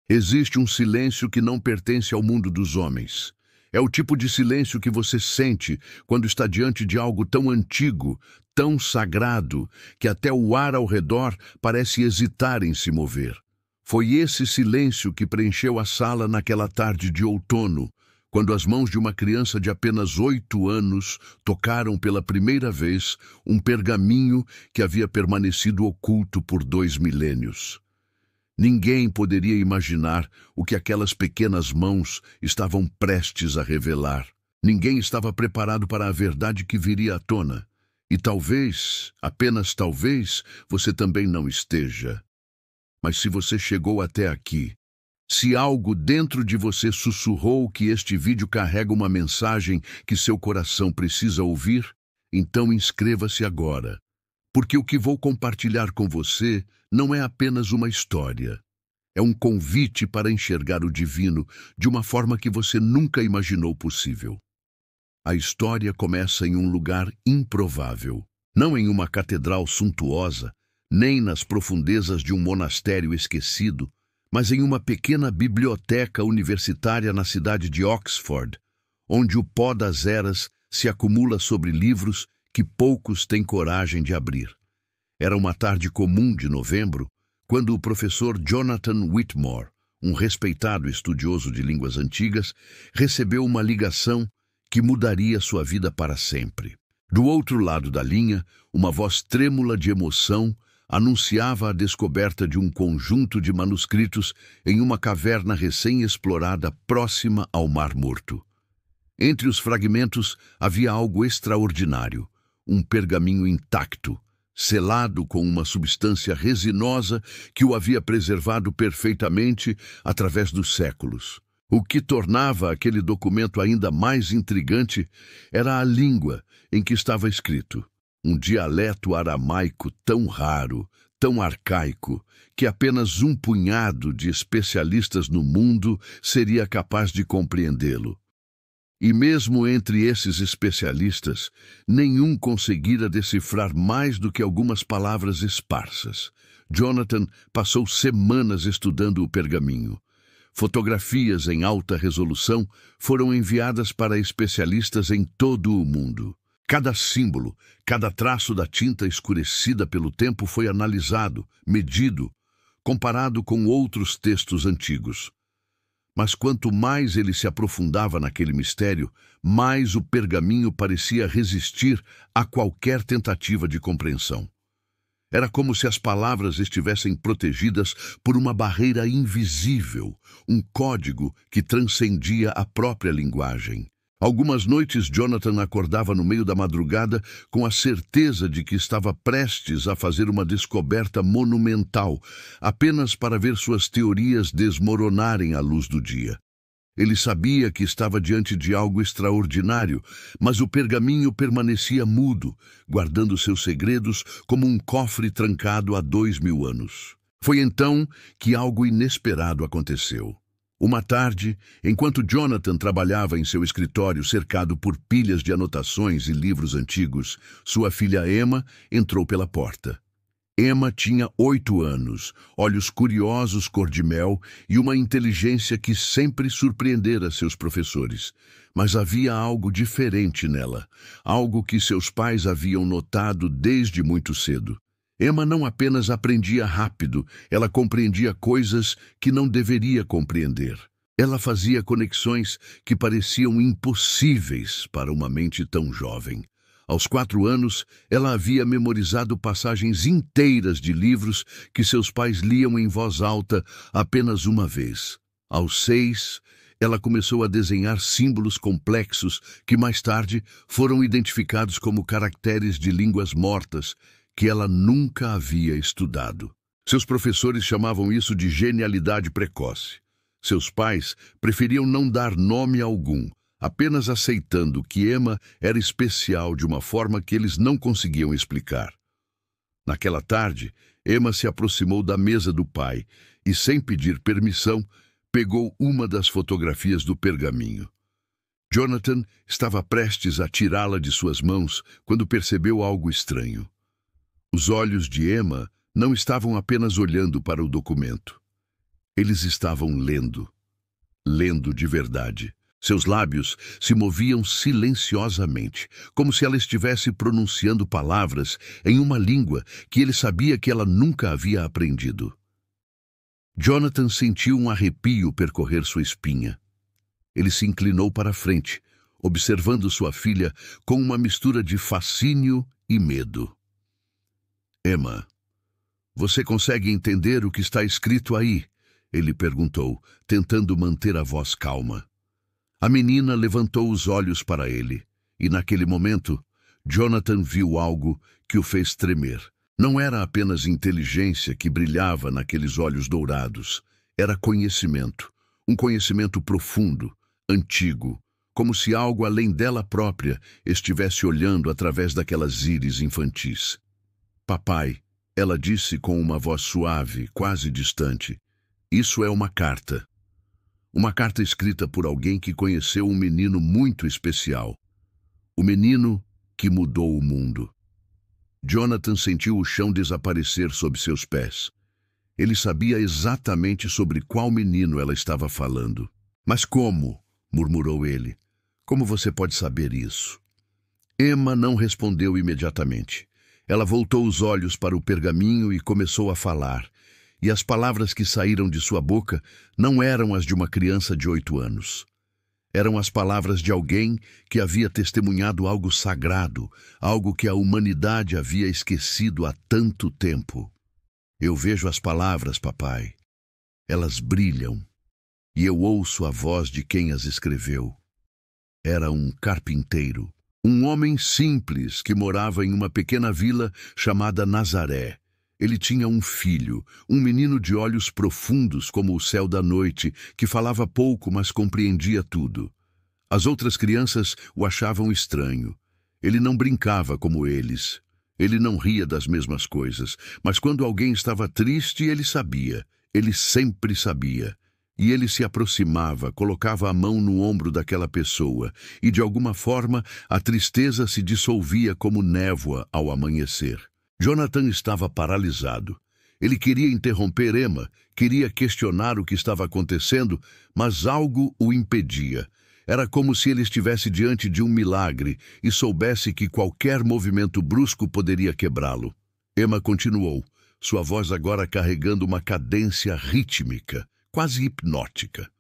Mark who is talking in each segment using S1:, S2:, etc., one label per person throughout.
S1: Existe um silêncio que não pertence ao mundo dos homens. É o tipo de silêncio que você sente quando está diante de algo tão antigo, tão sagrado, que até o ar ao redor parece hesitar em se mover. Foi esse silêncio que preencheu a sala naquela tarde de outono, quando as mãos de uma criança de apenas 8 anos tocaram pela primeira vez um pergaminho que havia permanecido oculto por 2 milênios. Ninguém poderia imaginar o que aquelas pequenas mãos estavam prestes a revelar. Ninguém estava preparado para a verdade que viria à tona. E talvez, apenas talvez, você também não esteja. Mas se você chegou até aqui, se algo dentro de você sussurrou que este vídeo carrega uma mensagem que seu coração precisa ouvir, então inscreva-se agora. Porque o que vou compartilhar com você não é apenas uma história. É um convite para enxergar o divino de uma forma que você nunca imaginou possível. A história começa em um lugar improvável, não em uma catedral suntuosa, nem nas profundezas de um monastério esquecido, mas em uma pequena biblioteca universitária na cidade de Oxford, onde o pó das eras se acumula sobre livros que poucos têm coragem de abrir. Era uma tarde comum de novembro, quando o professor Jonathan Whitmore, um respeitado estudioso de línguas antigas, recebeu uma ligação que mudaria sua vida para sempre. Do outro lado da linha, uma voz trêmula de emoção anunciava a descoberta de um conjunto de manuscritos em uma caverna recém-explorada próxima ao Mar Morto. Entre os fragmentos havia algo extraordinário, um pergaminho intacto, selado com uma substância resinosa que o havia preservado perfeitamente através dos séculos. O que tornava aquele documento ainda mais intrigante era a língua em que estava escrito, um dialeto aramaico tão raro, tão arcaico, que apenas um punhado de especialistas no mundo seria capaz de compreendê-lo. E mesmo entre esses especialistas, nenhum conseguira decifrar mais do que algumas palavras esparsas. Jonathan passou semanas estudando o pergaminho. Fotografias em alta resolução foram enviadas para especialistas em todo o mundo. Cada símbolo, cada traço da tinta escurecida pelo tempo foi analisado, medido, comparado com outros textos antigos. Mas quanto mais ele se aprofundava naquele mistério, mais o pergaminho parecia resistir a qualquer tentativa de compreensão. Era como se as palavras estivessem protegidas por uma barreira invisível, um código que transcendia a própria linguagem. Algumas noites Jonathan acordava no meio da madrugada com a certeza de que estava prestes a fazer uma descoberta monumental, apenas para ver suas teorias desmoronarem à luz do dia. Ele sabia que estava diante de algo extraordinário, mas o pergaminho permanecia mudo, guardando seus segredos como um cofre trancado há 2000 anos. Foi então que algo inesperado aconteceu. Uma tarde, enquanto Jonathan trabalhava em seu escritório cercado por pilhas de anotações e livros antigos, sua filha Emma entrou pela porta. Emma tinha 8 anos, olhos curiosos cor de mel e uma inteligência que sempre surpreendera seus professores. Mas havia algo diferente nela, algo que seus pais haviam notado desde muito cedo. Emma não apenas aprendia rápido, ela compreendia coisas que não deveria compreender. Ela fazia conexões que pareciam impossíveis para uma mente tão jovem. Aos 4 anos, ela havia memorizado passagens inteiras de livros que seus pais liam em voz alta apenas uma vez. Aos 6, ela começou a desenhar símbolos complexos que mais tarde foram identificados como caracteres de línguas mortas, que ela nunca havia estudado. Seus professores chamavam isso de genialidade precoce. Seus pais preferiam não dar nome algum, apenas aceitando que Emma era especial de uma forma que eles não conseguiam explicar. Naquela tarde, Emma se aproximou da mesa do pai e, sem pedir permissão, pegou uma das fotografias do pergaminho. Jonathan estava prestes a tirá-la de suas mãos quando percebeu algo estranho. Os olhos de Emma não estavam apenas olhando para o documento. Eles estavam lendo, lendo de verdade. Seus lábios se moviam silenciosamente, como se ela estivesse pronunciando palavras em uma língua que ele sabia que ela nunca havia aprendido. Jonathan sentiu um arrepio percorrer sua espinha. Ele se inclinou para a frente, observando sua filha com uma mistura de fascínio e medo. Emma, você consegue entender o que está escrito aí? Ele perguntou, tentando manter a voz calma. A menina levantou os olhos para ele, e naquele momento, Jonathan viu algo que o fez tremer. Não era apenas inteligência que brilhava naqueles olhos dourados. Era conhecimento, um conhecimento profundo, antigo, como se algo além dela própria estivesse olhando através daquelas íris infantis. Papai, ela disse com uma voz suave, quase distante, isso é uma carta. Uma carta escrita por alguém que conheceu um menino muito especial. O menino que mudou o mundo. Jonathan sentiu o chão desaparecer sob seus pés. Ele sabia exatamente sobre qual menino ela estava falando. Mas como? Murmurou ele. Como você pode saber isso? Emma não respondeu imediatamente. Ela voltou os olhos para o pergaminho e começou a falar. E as palavras que saíram de sua boca não eram as de uma criança de 8 anos. Eram as palavras de alguém que havia testemunhado algo sagrado, algo que a humanidade havia esquecido há tanto tempo. Eu vejo as palavras, papai. Elas brilham. E eu ouço a voz de quem as escreveu. Era um carpinteiro, um homem simples que morava em uma pequena vila chamada Nazaré. Ele tinha um filho, um menino de olhos profundos como o céu da noite, que falava pouco, mas compreendia tudo. As outras crianças o achavam estranho. Ele não brincava como eles. Ele não ria das mesmas coisas, mas quando alguém estava triste, ele sabia. Ele sempre sabia. E ele se aproximava, colocava a mão no ombro daquela pessoa, e de alguma forma a tristeza se dissolvia como névoa ao amanhecer. Jonathan estava paralisado. Ele queria interromper Emma, queria questionar o que estava acontecendo, mas algo o impedia. Era como se ele estivesse diante de um milagre e soubesse que qualquer movimento brusco poderia quebrá-lo. Emma continuou, sua voz agora carregando uma cadência rítmica, quase hipnótica.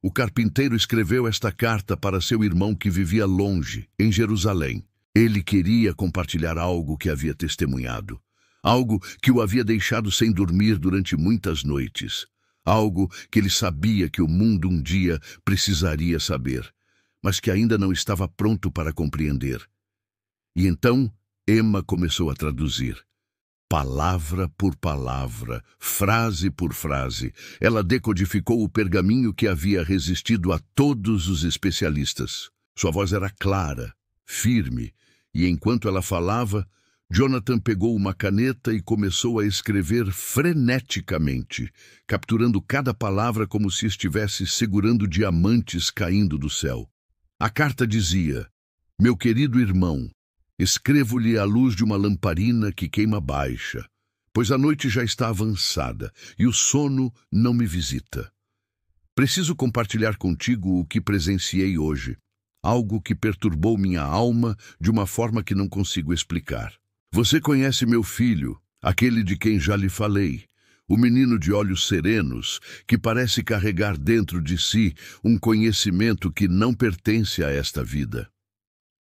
S1: O carpinteiro escreveu esta carta para seu irmão que vivia longe, em Jerusalém. Ele queria compartilhar algo que havia testemunhado, algo que o havia deixado sem dormir durante muitas noites, algo que ele sabia que o mundo um dia precisaria saber, mas que ainda não estava pronto para compreender. E então Emma começou a traduzir. Palavra por palavra, frase por frase, ela decodificou o pergaminho que havia resistido a todos os especialistas. Sua voz era clara, firme, e enquanto ela falava, Jonathan pegou uma caneta e começou a escrever freneticamente, capturando cada palavra como se estivesse segurando diamantes caindo do céu. A carta dizia: Meu querido irmão, escrevo-lhe à luz de uma lamparina que queima baixa, pois a noite já está avançada e o sono não me visita. Preciso compartilhar contigo o que presenciei hoje, algo que perturbou minha alma de uma forma que não consigo explicar. Você conhece meu filho, aquele de quem já lhe falei, o menino de olhos serenos, que parece carregar dentro de si um conhecimento que não pertence a esta vida.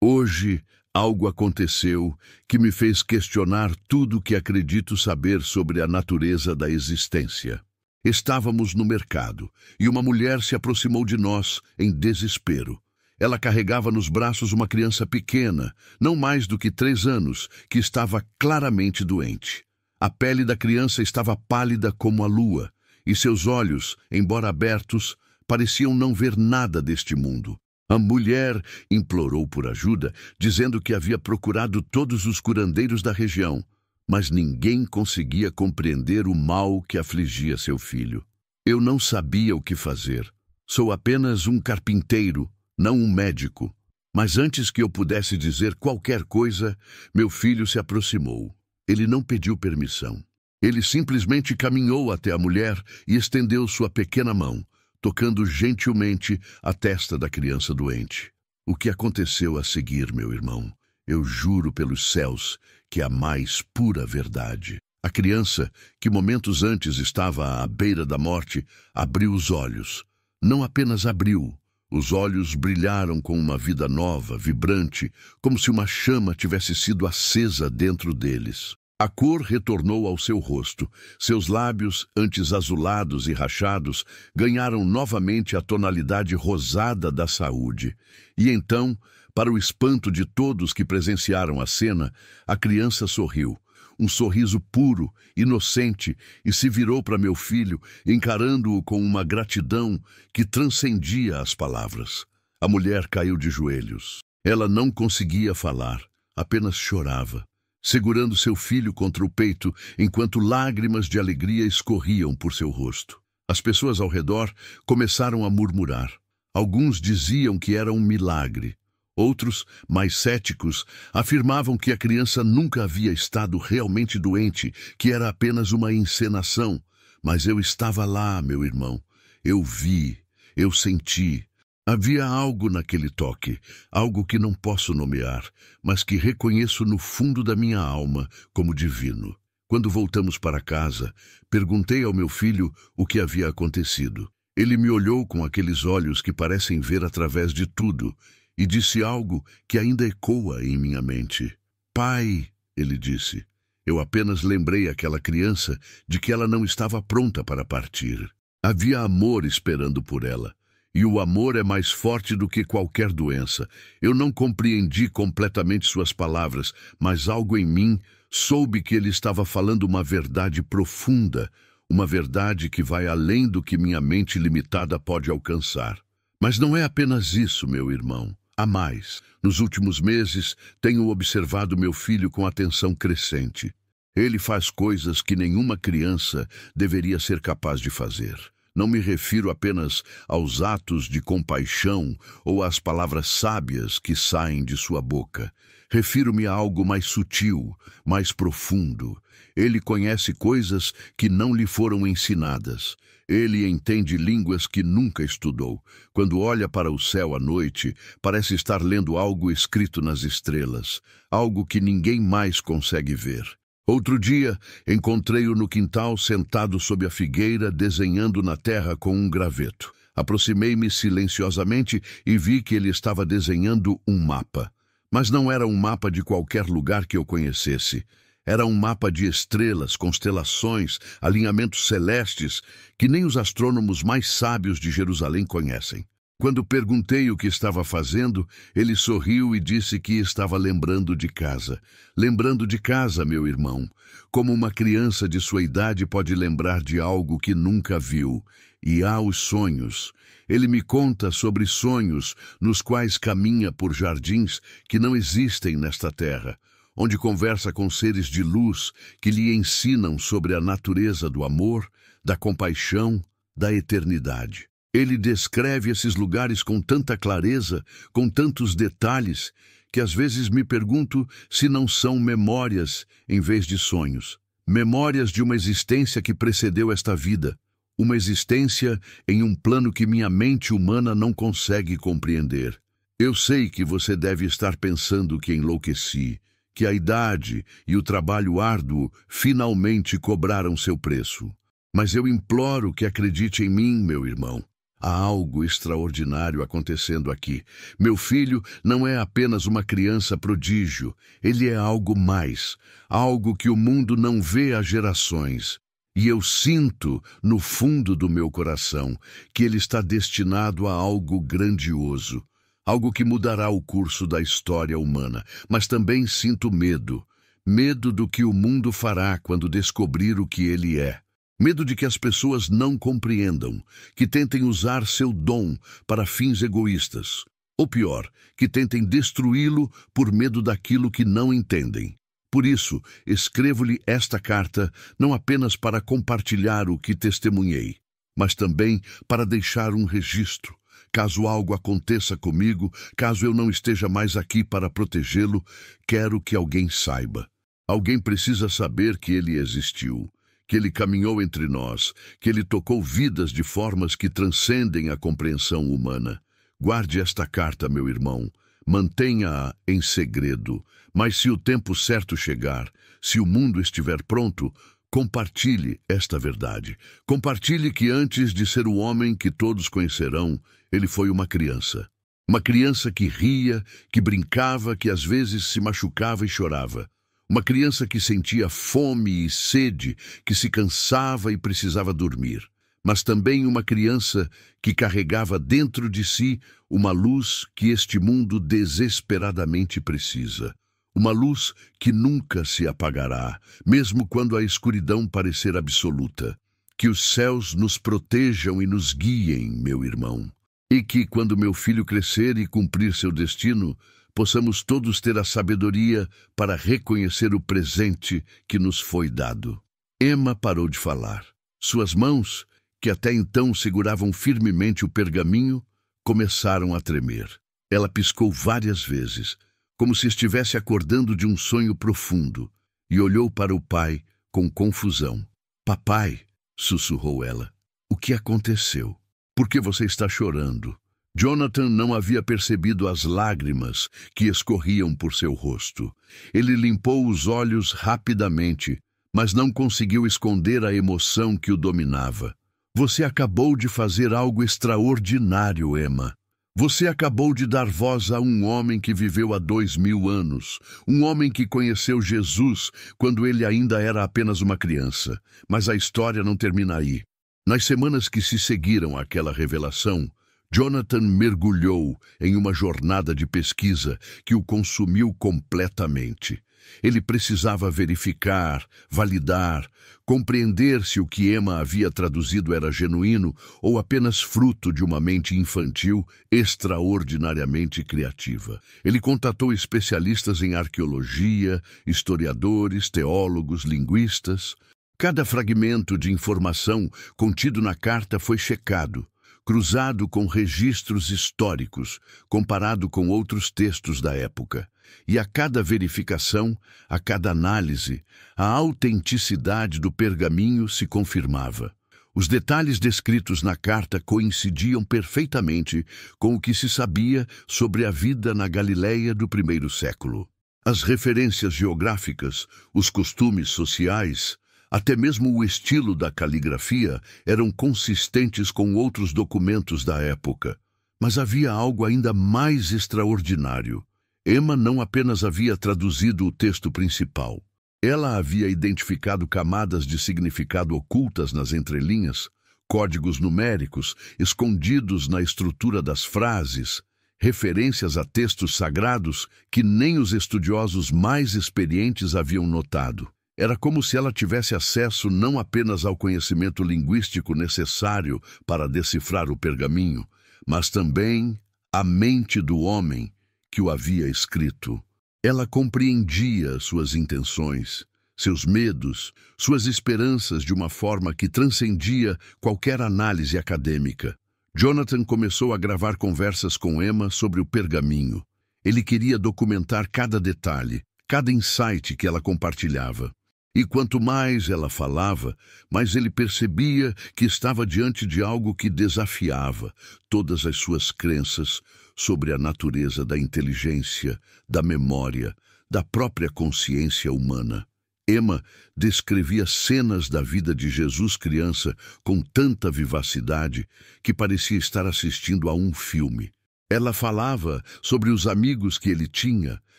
S1: Hoje, algo aconteceu que me fez questionar tudo o que acredito saber sobre a natureza da existência. Estávamos no mercado e uma mulher se aproximou de nós em desespero. Ela carregava nos braços uma criança pequena, não mais do que 3 anos, que estava claramente doente. A pele da criança estava pálida como a lua, e seus olhos, embora abertos, pareciam não ver nada deste mundo. A mulher implorou por ajuda, dizendo que havia procurado todos os curandeiros da região, mas ninguém conseguia compreender o mal que afligia seu filho. Eu não sabia o que fazer. Sou apenas um carpinteiro, não um médico. Mas antes que eu pudesse dizer qualquer coisa, meu filho se aproximou. Ele não pediu permissão. Ele simplesmente caminhou até a mulher e estendeu sua pequena mão, tocando gentilmente a testa da criança doente. O que aconteceu a seguir, meu irmão? Eu juro pelos céus que é a mais pura verdade. A criança, que momentos antes estava à beira da morte, abriu os olhos. Não apenas abriu, os olhos brilharam com uma vida nova, vibrante, como se uma chama tivesse sido acesa dentro deles. A cor retornou ao seu rosto. Seus lábios, antes azulados e rachados, ganharam novamente a tonalidade rosada da saúde. E então, para o espanto de todos que presenciaram a cena, a criança sorriu. Um sorriso puro, inocente, e se virou para meu filho, encarando-o com uma gratidão que transcendia as palavras. A mulher caiu de joelhos. Ela não conseguia falar, apenas chorava, segurando seu filho contra o peito, enquanto lágrimas de alegria escorriam por seu rosto. As pessoas ao redor começaram a murmurar. Alguns diziam que era um milagre. Outros, mais céticos, afirmavam que a criança nunca havia estado realmente doente, que era apenas uma encenação. Mas eu estava lá, meu irmão. Eu vi, eu senti. Havia algo naquele toque, algo que não posso nomear, mas que reconheço no fundo da minha alma como divino. Quando voltamos para casa, perguntei ao meu filho o que havia acontecido. Ele me olhou com aqueles olhos que parecem ver através de tudo e disse algo que ainda ecoa em minha mente. Pai, ele disse, eu apenas lembrei aquela criança de que ela não estava pronta para partir. Havia amor esperando por ela. E o amor é mais forte do que qualquer doença. Eu não compreendi completamente suas palavras, mas algo em mim soube que ele estava falando uma verdade profunda, uma verdade que vai além do que minha mente limitada pode alcançar. Mas não é apenas isso, meu irmão. Há mais. Nos últimos meses, tenho observado meu filho com atenção crescente. Ele faz coisas que nenhuma criança deveria ser capaz de fazer. Não me refiro apenas aos atos de compaixão ou às palavras sábias que saem de sua boca. Refiro-me a algo mais sutil, mais profundo. Ele conhece coisas que não lhe foram ensinadas. Ele entende línguas que nunca estudou. Quando olha para o céu à noite, parece estar lendo algo escrito nas estrelas, algo que ninguém mais consegue ver. Outro dia, encontrei-o no quintal sentado sob a figueira, desenhando na terra com um graveto. Aproximei-me silenciosamente e vi que ele estava desenhando um mapa. Mas não era um mapa de qualquer lugar que eu conhecesse. Era um mapa de estrelas, constelações, alinhamentos celestes que nem os astrônomos mais sábios de Jerusalém conhecem. Quando perguntei o que estava fazendo, ele sorriu e disse que estava lembrando de casa. Lembrando de casa, meu irmão, como uma criança de sua idade pode lembrar de algo que nunca viu. E há os sonhos. Ele me conta sobre sonhos nos quais caminha por jardins que não existem nesta terra, onde conversa com seres de luz que lhe ensinam sobre a natureza do amor, da compaixão, da eternidade. Ele descreve esses lugares com tanta clareza, com tantos detalhes, que às vezes me pergunto se não são memórias em vez de sonhos. Memórias de uma existência que precedeu esta vida. Uma existência em um plano que minha mente humana não consegue compreender. Eu sei que você deve estar pensando que enlouqueci, que a idade e o trabalho árduo finalmente cobraram seu preço. Mas eu imploro que acredite em mim, meu irmão. Há algo extraordinário acontecendo aqui. Meu filho não é apenas uma criança prodígio. Ele é algo mais, algo que o mundo não vê há gerações. E eu sinto, no fundo do meu coração, que ele está destinado a algo grandioso, algo que mudará o curso da história humana. Mas também sinto medo, medo do que o mundo fará quando descobrir o que ele é. Medo de que as pessoas não compreendam, que tentem usar seu dom para fins egoístas. Ou pior, que tentem destruí-lo por medo daquilo que não entendem. Por isso, escrevo-lhe esta carta não apenas para compartilhar o que testemunhei, mas também para deixar um registro. Caso algo aconteça comigo, caso eu não esteja mais aqui para protegê-lo, quero que alguém saiba. Alguém precisa saber que ele existiu. que ele caminhou entre nós, que ele tocou vidas de formas que transcendem a compreensão humana. Guarde esta carta, meu irmão. Mantenha-a em segredo, mas se o tempo certo chegar, se o mundo estiver pronto, compartilhe esta verdade. Compartilhe que antes de ser o homem que todos conhecerão, ele foi uma criança. Uma criança que ria, que brincava, que às vezes se machucava e chorava. Uma criança que sentia fome e sede, que se cansava e precisava dormir. Mas também uma criança que carregava dentro de si uma luz que este mundo desesperadamente precisa. Uma luz que nunca se apagará, mesmo quando a escuridão parecer absoluta. Que os céus nos protejam e nos guiem, meu irmão. E que, quando meu filho crescer e cumprir seu destino, possamos todos ter a sabedoria para reconhecer o presente que nos foi dado. Emma parou de falar. Suas mãos, que até então seguravam firmemente o pergaminho, começaram a tremer. Ela piscou várias vezes, como se estivesse acordando de um sonho profundo, e olhou para o pai com confusão. "Papai", sussurrou ela, "o que aconteceu? Por que você está chorando?" Jonathan não havia percebido as lágrimas que escorriam por seu rosto. Ele limpou os olhos rapidamente, mas não conseguiu esconder a emoção que o dominava. "Você acabou de fazer algo extraordinário, Emma. Você acabou de dar voz a um homem que viveu há 2000 anos, um homem que conheceu Jesus quando ele ainda era apenas uma criança. Mas a história não termina aí. Nas semanas que se seguiram àquela revelação, Jonathan mergulhou em uma jornada de pesquisa que o consumiu completamente. Ele precisava verificar, validar, compreender se o que Emma havia traduzido era genuíno ou apenas fruto de uma mente infantil extraordinariamente criativa. Ele contatou especialistas em arqueologia, historiadores, teólogos, linguistas. Cada fragmento de informação contido na carta foi checado, cruzado com registros históricos, comparado com outros textos da época. E a cada verificação, a cada análise, a autenticidade do pergaminho se confirmava. Os detalhes descritos na carta coincidiam perfeitamente com o que se sabia sobre a vida na Galileia do primeiro século. As referências geográficas, os costumes sociais, até mesmo o estilo da caligrafia eram consistentes com outros documentos da época. Mas havia algo ainda mais extraordinário. Emma não apenas havia traduzido o texto principal. Ela havia identificado camadas de significado ocultas nas entrelinhas, códigos numéricos escondidos na estrutura das frases, referências a textos sagrados que nem os estudiosos mais experientes haviam notado. Era como se ela tivesse acesso não apenas ao conhecimento linguístico necessário para decifrar o pergaminho, mas também à mente do homem que o havia escrito. Ela compreendia suas intenções, seus medos, suas esperanças de uma forma que transcendia qualquer análise acadêmica. Jonathan começou a gravar conversas com Emma sobre o pergaminho. Ele queria documentar cada detalhe, cada insight que ela compartilhava. E quanto mais ela falava, mais ele percebia que estava diante de algo que desafiava todas as suas crenças sobre a natureza da inteligência, da memória, da própria consciência humana. Emma descrevia cenas da vida de Jesus criança com tanta vivacidade que parecia estar assistindo a um filme. Ela falava sobre os amigos que ele tinha,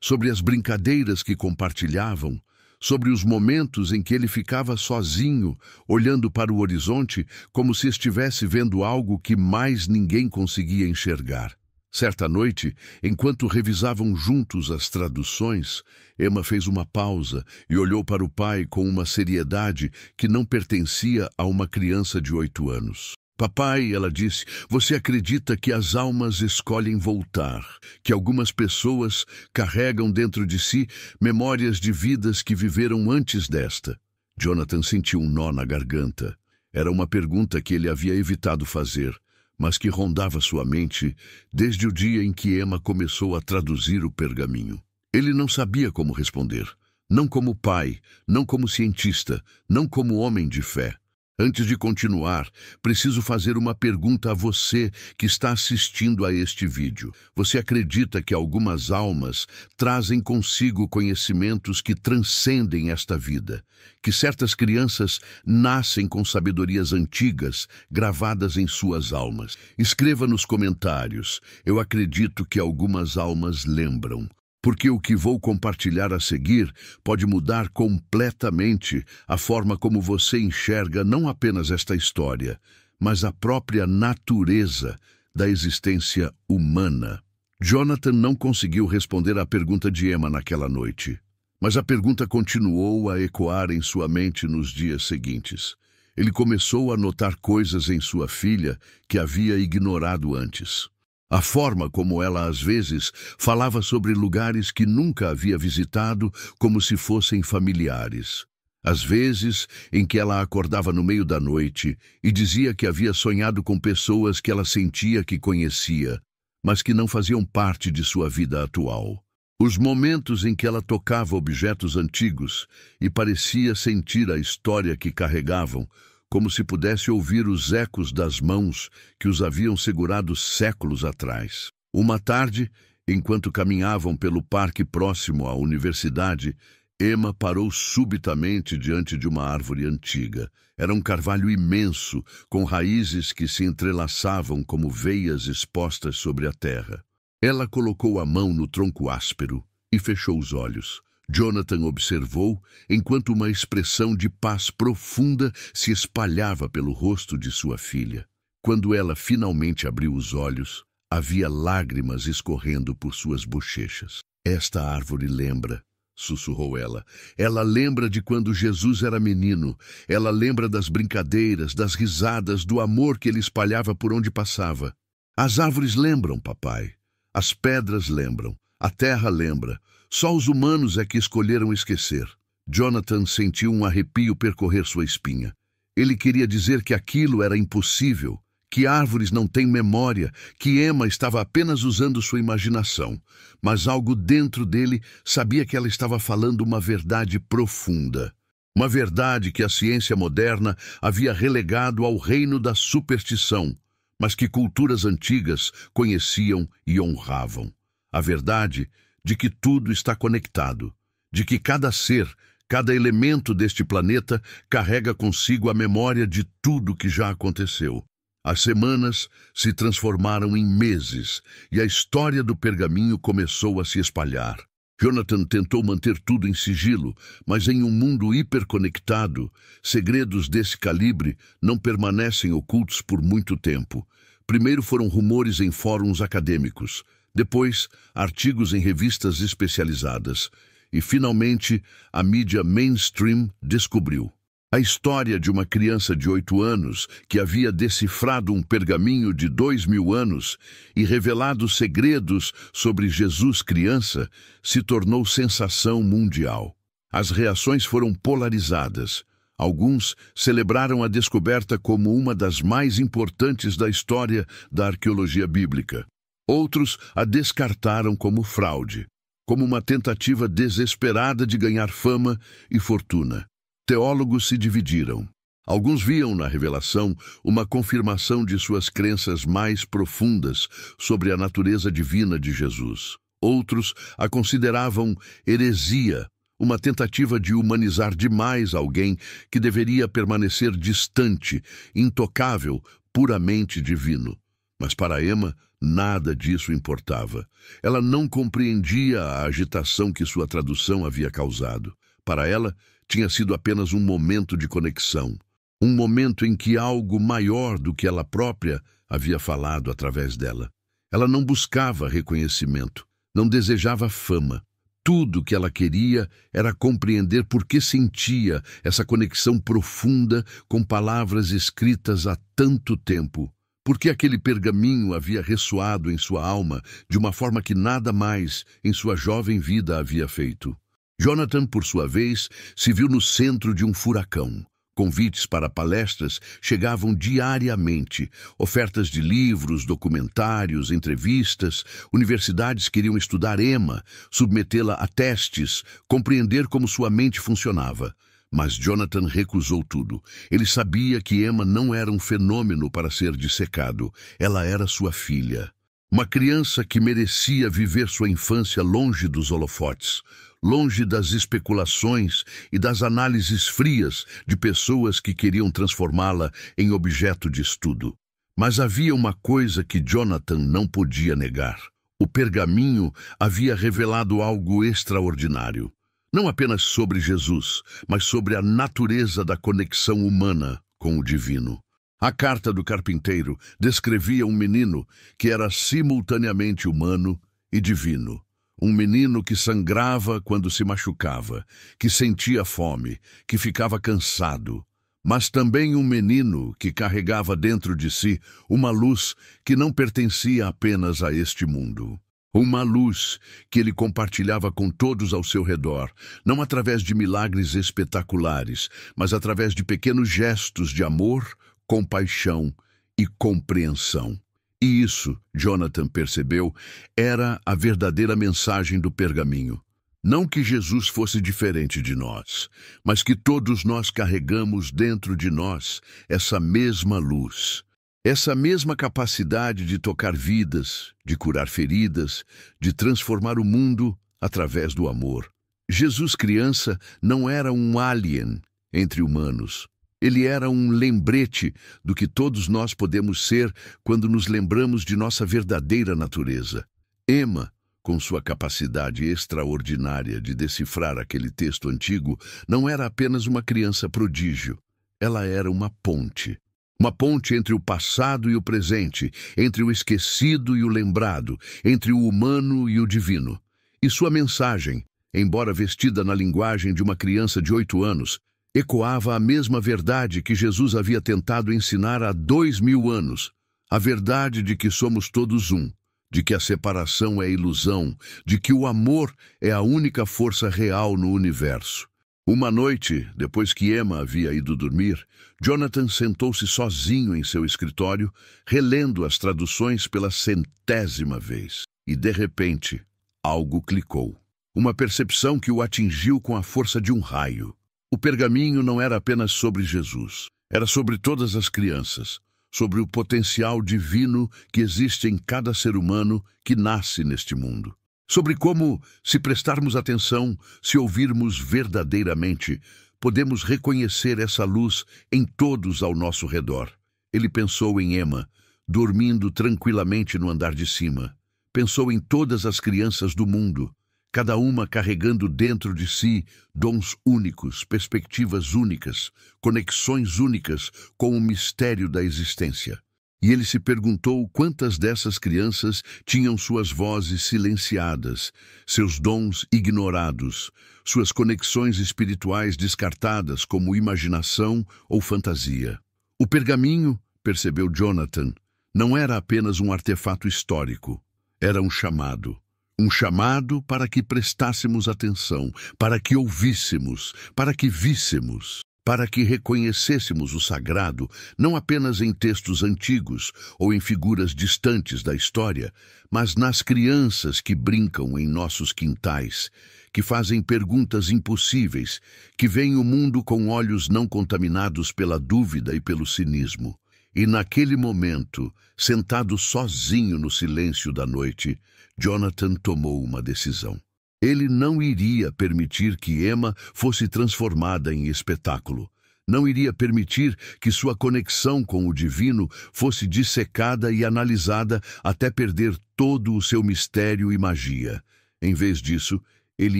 S1: sobre as brincadeiras que compartilhavam, sobre os momentos em que ele ficava sozinho, olhando para o horizonte como se estivesse vendo algo que mais ninguém conseguia enxergar. Certa noite, enquanto revisavam juntos as traduções, Emma fez uma pausa e olhou para o pai com uma seriedade que não pertencia a uma criança de 8 anos. "Papai", ela disse, "você acredita que as almas escolhem voltar, que algumas pessoas carregam dentro de si memórias de vidas que viveram antes desta?" Jonathan sentiu um nó na garganta. Era uma pergunta que ele havia evitado fazer, mas que rondava sua mente desde o dia em que Emma começou a traduzir o pergaminho. Ele não sabia como responder. não como pai, não como cientista, não como homem de fé. Antes de continuar, preciso fazer uma pergunta a você que está assistindo a este vídeo. Você acredita que algumas almas trazem consigo conhecimentos que transcendem esta vida? Que certas crianças nascem com sabedorias antigas gravadas em suas almas? Escreva nos comentários. Eu acredito que algumas almas lembram. Porque o que vou compartilhar a seguir pode mudar completamente a forma como você enxerga não apenas esta história, mas a própria natureza da existência humana. Jonathan não conseguiu responder à pergunta de Emma naquela noite, mas a pergunta continuou a ecoar em sua mente nos dias seguintes. Ele começou a notar coisas em sua filha que havia ignorado antes. A forma como ela, às vezes, falava sobre lugares que nunca havia visitado como se fossem familiares. Às vezes, em que ela acordava no meio da noite e dizia que havia sonhado com pessoas que ela sentia que conhecia, mas que não faziam parte de sua vida atual. Os momentos em que ela tocava objetos antigos e parecia sentir a história que carregavam, como se pudesse ouvir os ecos das mãos que os haviam segurado séculos atrás. Uma tarde, enquanto caminhavam pelo parque próximo à universidade, Emma parou subitamente diante de uma árvore antiga. Era um carvalho imenso, com raízes que se entrelaçavam como veias expostas sobre a terra. Ela colocou a mão no tronco áspero e fechou os olhos. Jonathan observou enquanto uma expressão de paz profunda se espalhava pelo rosto de sua filha. Quando ela finalmente abriu os olhos, havia lágrimas escorrendo por suas bochechas. "Esta árvore lembra", sussurrou ela. "Ela lembra de quando Jesus era menino. Ela lembra das brincadeiras, das risadas, do amor que ele espalhava por onde passava. As árvores lembram, papai. As pedras lembram. A terra lembra. Só os humanos é que escolheram esquecer." Jonathan sentiu um arrepio percorrer sua espinha. Ele queria dizer que aquilo era impossível, que árvores não têm memória, que Emma estava apenas usando sua imaginação. Mas algo dentro dele sabia que ela estava falando uma verdade profunda. Uma verdade que a ciência moderna havia relegado ao reino da superstição, mas que culturas antigas conheciam e honravam. A verdade de que tudo está conectado, de que cada ser, cada elemento deste planeta carrega consigo a memória de tudo que já aconteceu. As semanas se transformaram em meses e a história do pergaminho começou a se espalhar. Jonathan tentou manter tudo em sigilo, mas em um mundo hiperconectado, segredos desse calibre não permanecem ocultos por muito tempo. Primeiro foram rumores em fóruns acadêmicos, depois, artigos em revistas especializadas. E, finalmente, a mídia mainstream descobriu. A história de uma criança de 8 anos que havia decifrado um pergaminho de 2000 anos e revelado segredos sobre Jesus criança se tornou sensação mundial. As reações foram polarizadas. Alguns celebraram a descoberta como uma das mais importantes da história da arqueologia bíblica. Outros a descartaram como fraude, como uma tentativa desesperada de ganhar fama e fortuna. Teólogos se dividiram. Alguns viam na revelação uma confirmação de suas crenças mais profundas sobre a natureza divina de Jesus. Outros a consideravam heresia, uma tentativa de humanizar demais alguém que deveria permanecer distante, intocável, puramente divino. Mas para Emma, nada disso importava. Ela não compreendia a agitação que sua tradução havia causado. Para ela, tinha sido apenas um momento de conexão. Um momento em que algo maior do que ela própria havia falado através dela. Ela não buscava reconhecimento, não desejava fama. Tudo que ela queria era compreender por que sentia essa conexão profunda com palavras escritas há tanto tempo. Por que aquele pergaminho havia ressoado em sua alma de uma forma que nada mais em sua jovem vida havia feito. Jonathan, por sua vez, se viu no centro de um furacão, Convites para palestras chegavam diariamente, ofertas de livros, documentários, entrevistas. Universidades queriam estudar Emma, submetê-la a testes, compreender como sua mente funcionava. Mas Jonathan recusou tudo. Ele sabia que Emma não era um fenômeno para ser dissecado. Ela era sua filha. Uma criança que merecia viver sua infância longe dos holofotes, longe das especulações e das análises frias de pessoas que queriam transformá-la em objeto de estudo. Mas havia uma coisa que Jonathan não podia negar. O pergaminho havia revelado algo extraordinário. Não apenas sobre Jesus, mas sobre a natureza da conexão humana com o divino. A carta do carpinteiro descrevia um menino que era simultaneamente humano e divino. Um menino que sangrava quando se machucava, que sentia fome, que ficava cansado. Mas também um menino que carregava dentro de si uma luz que não pertencia apenas a este mundo. Uma luz que ele compartilhava com todos ao seu redor, não através de milagres espetaculares, mas através de pequenos gestos de amor, compaixão e compreensão. E isso, Jonathan percebeu, era a verdadeira mensagem do pergaminho. Não que Jesus fosse diferente de nós, mas que todos nós carregamos dentro de nós essa mesma luz. Essa mesma capacidade de tocar vidas, de curar feridas, de transformar o mundo através do amor. Jesus criança não era um alien entre humanos. Ele era um lembrete do que todos nós podemos ser quando nos lembramos de nossa verdadeira natureza. Emma, com sua capacidade extraordinária de decifrar aquele texto antigo, não era apenas uma criança prodígio. Ela era uma ponte. Uma ponte entre o passado e o presente, entre o esquecido e o lembrado, entre o humano e o divino. E sua mensagem, embora vestida na linguagem de uma criança de 8 anos, ecoava a mesma verdade que Jesus havia tentado ensinar há 2000 anos. A verdade de que somos todos um, de que a separação é ilusão, de que o amor é a única força real no universo. Uma noite, depois que Emma havia ido dormir, Jonathan sentou-se sozinho em seu escritório, relendo as traduções pela 100ª vez. E, de repente, algo clicou. Uma percepção que o atingiu com a força de um raio. O pergaminho não era apenas sobre Jesus. Era sobre todas as crianças, sobre o potencial divino que existe em cada ser humano que nasce neste mundo. Sobre como, se prestarmos atenção, se ouvirmos verdadeiramente, podemos reconhecer essa luz em todos ao nosso redor. Ele pensou em Emma, dormindo tranquilamente no andar de cima. Pensou em todas as crianças do mundo, cada uma carregando dentro de si dons únicos, perspectivas únicas, conexões únicas com o mistério da existência. E ele se perguntou quantas dessas crianças tinham suas vozes silenciadas, seus dons ignorados, suas conexões espirituais descartadas como imaginação ou fantasia. O pergaminho, percebeu Jonathan, não era apenas um artefato histórico, era um chamado. Um chamado para que prestássemos atenção, para que ouvíssemos, para que víssemos, para que reconhecêssemos o sagrado, não apenas em textos antigos ou em figuras distantes da história, mas nas crianças que brincam em nossos quintais, que fazem perguntas impossíveis, que veem o mundo com olhos não contaminados pela dúvida e pelo cinismo. E naquele momento, sentado sozinho no silêncio da noite, Jonathan tomou uma decisão. Ele não iria permitir que Emma fosse transformada em espetáculo. Não iria permitir que sua conexão com o divino fosse dissecada e analisada até perder todo o seu mistério e magia. Em vez disso, ele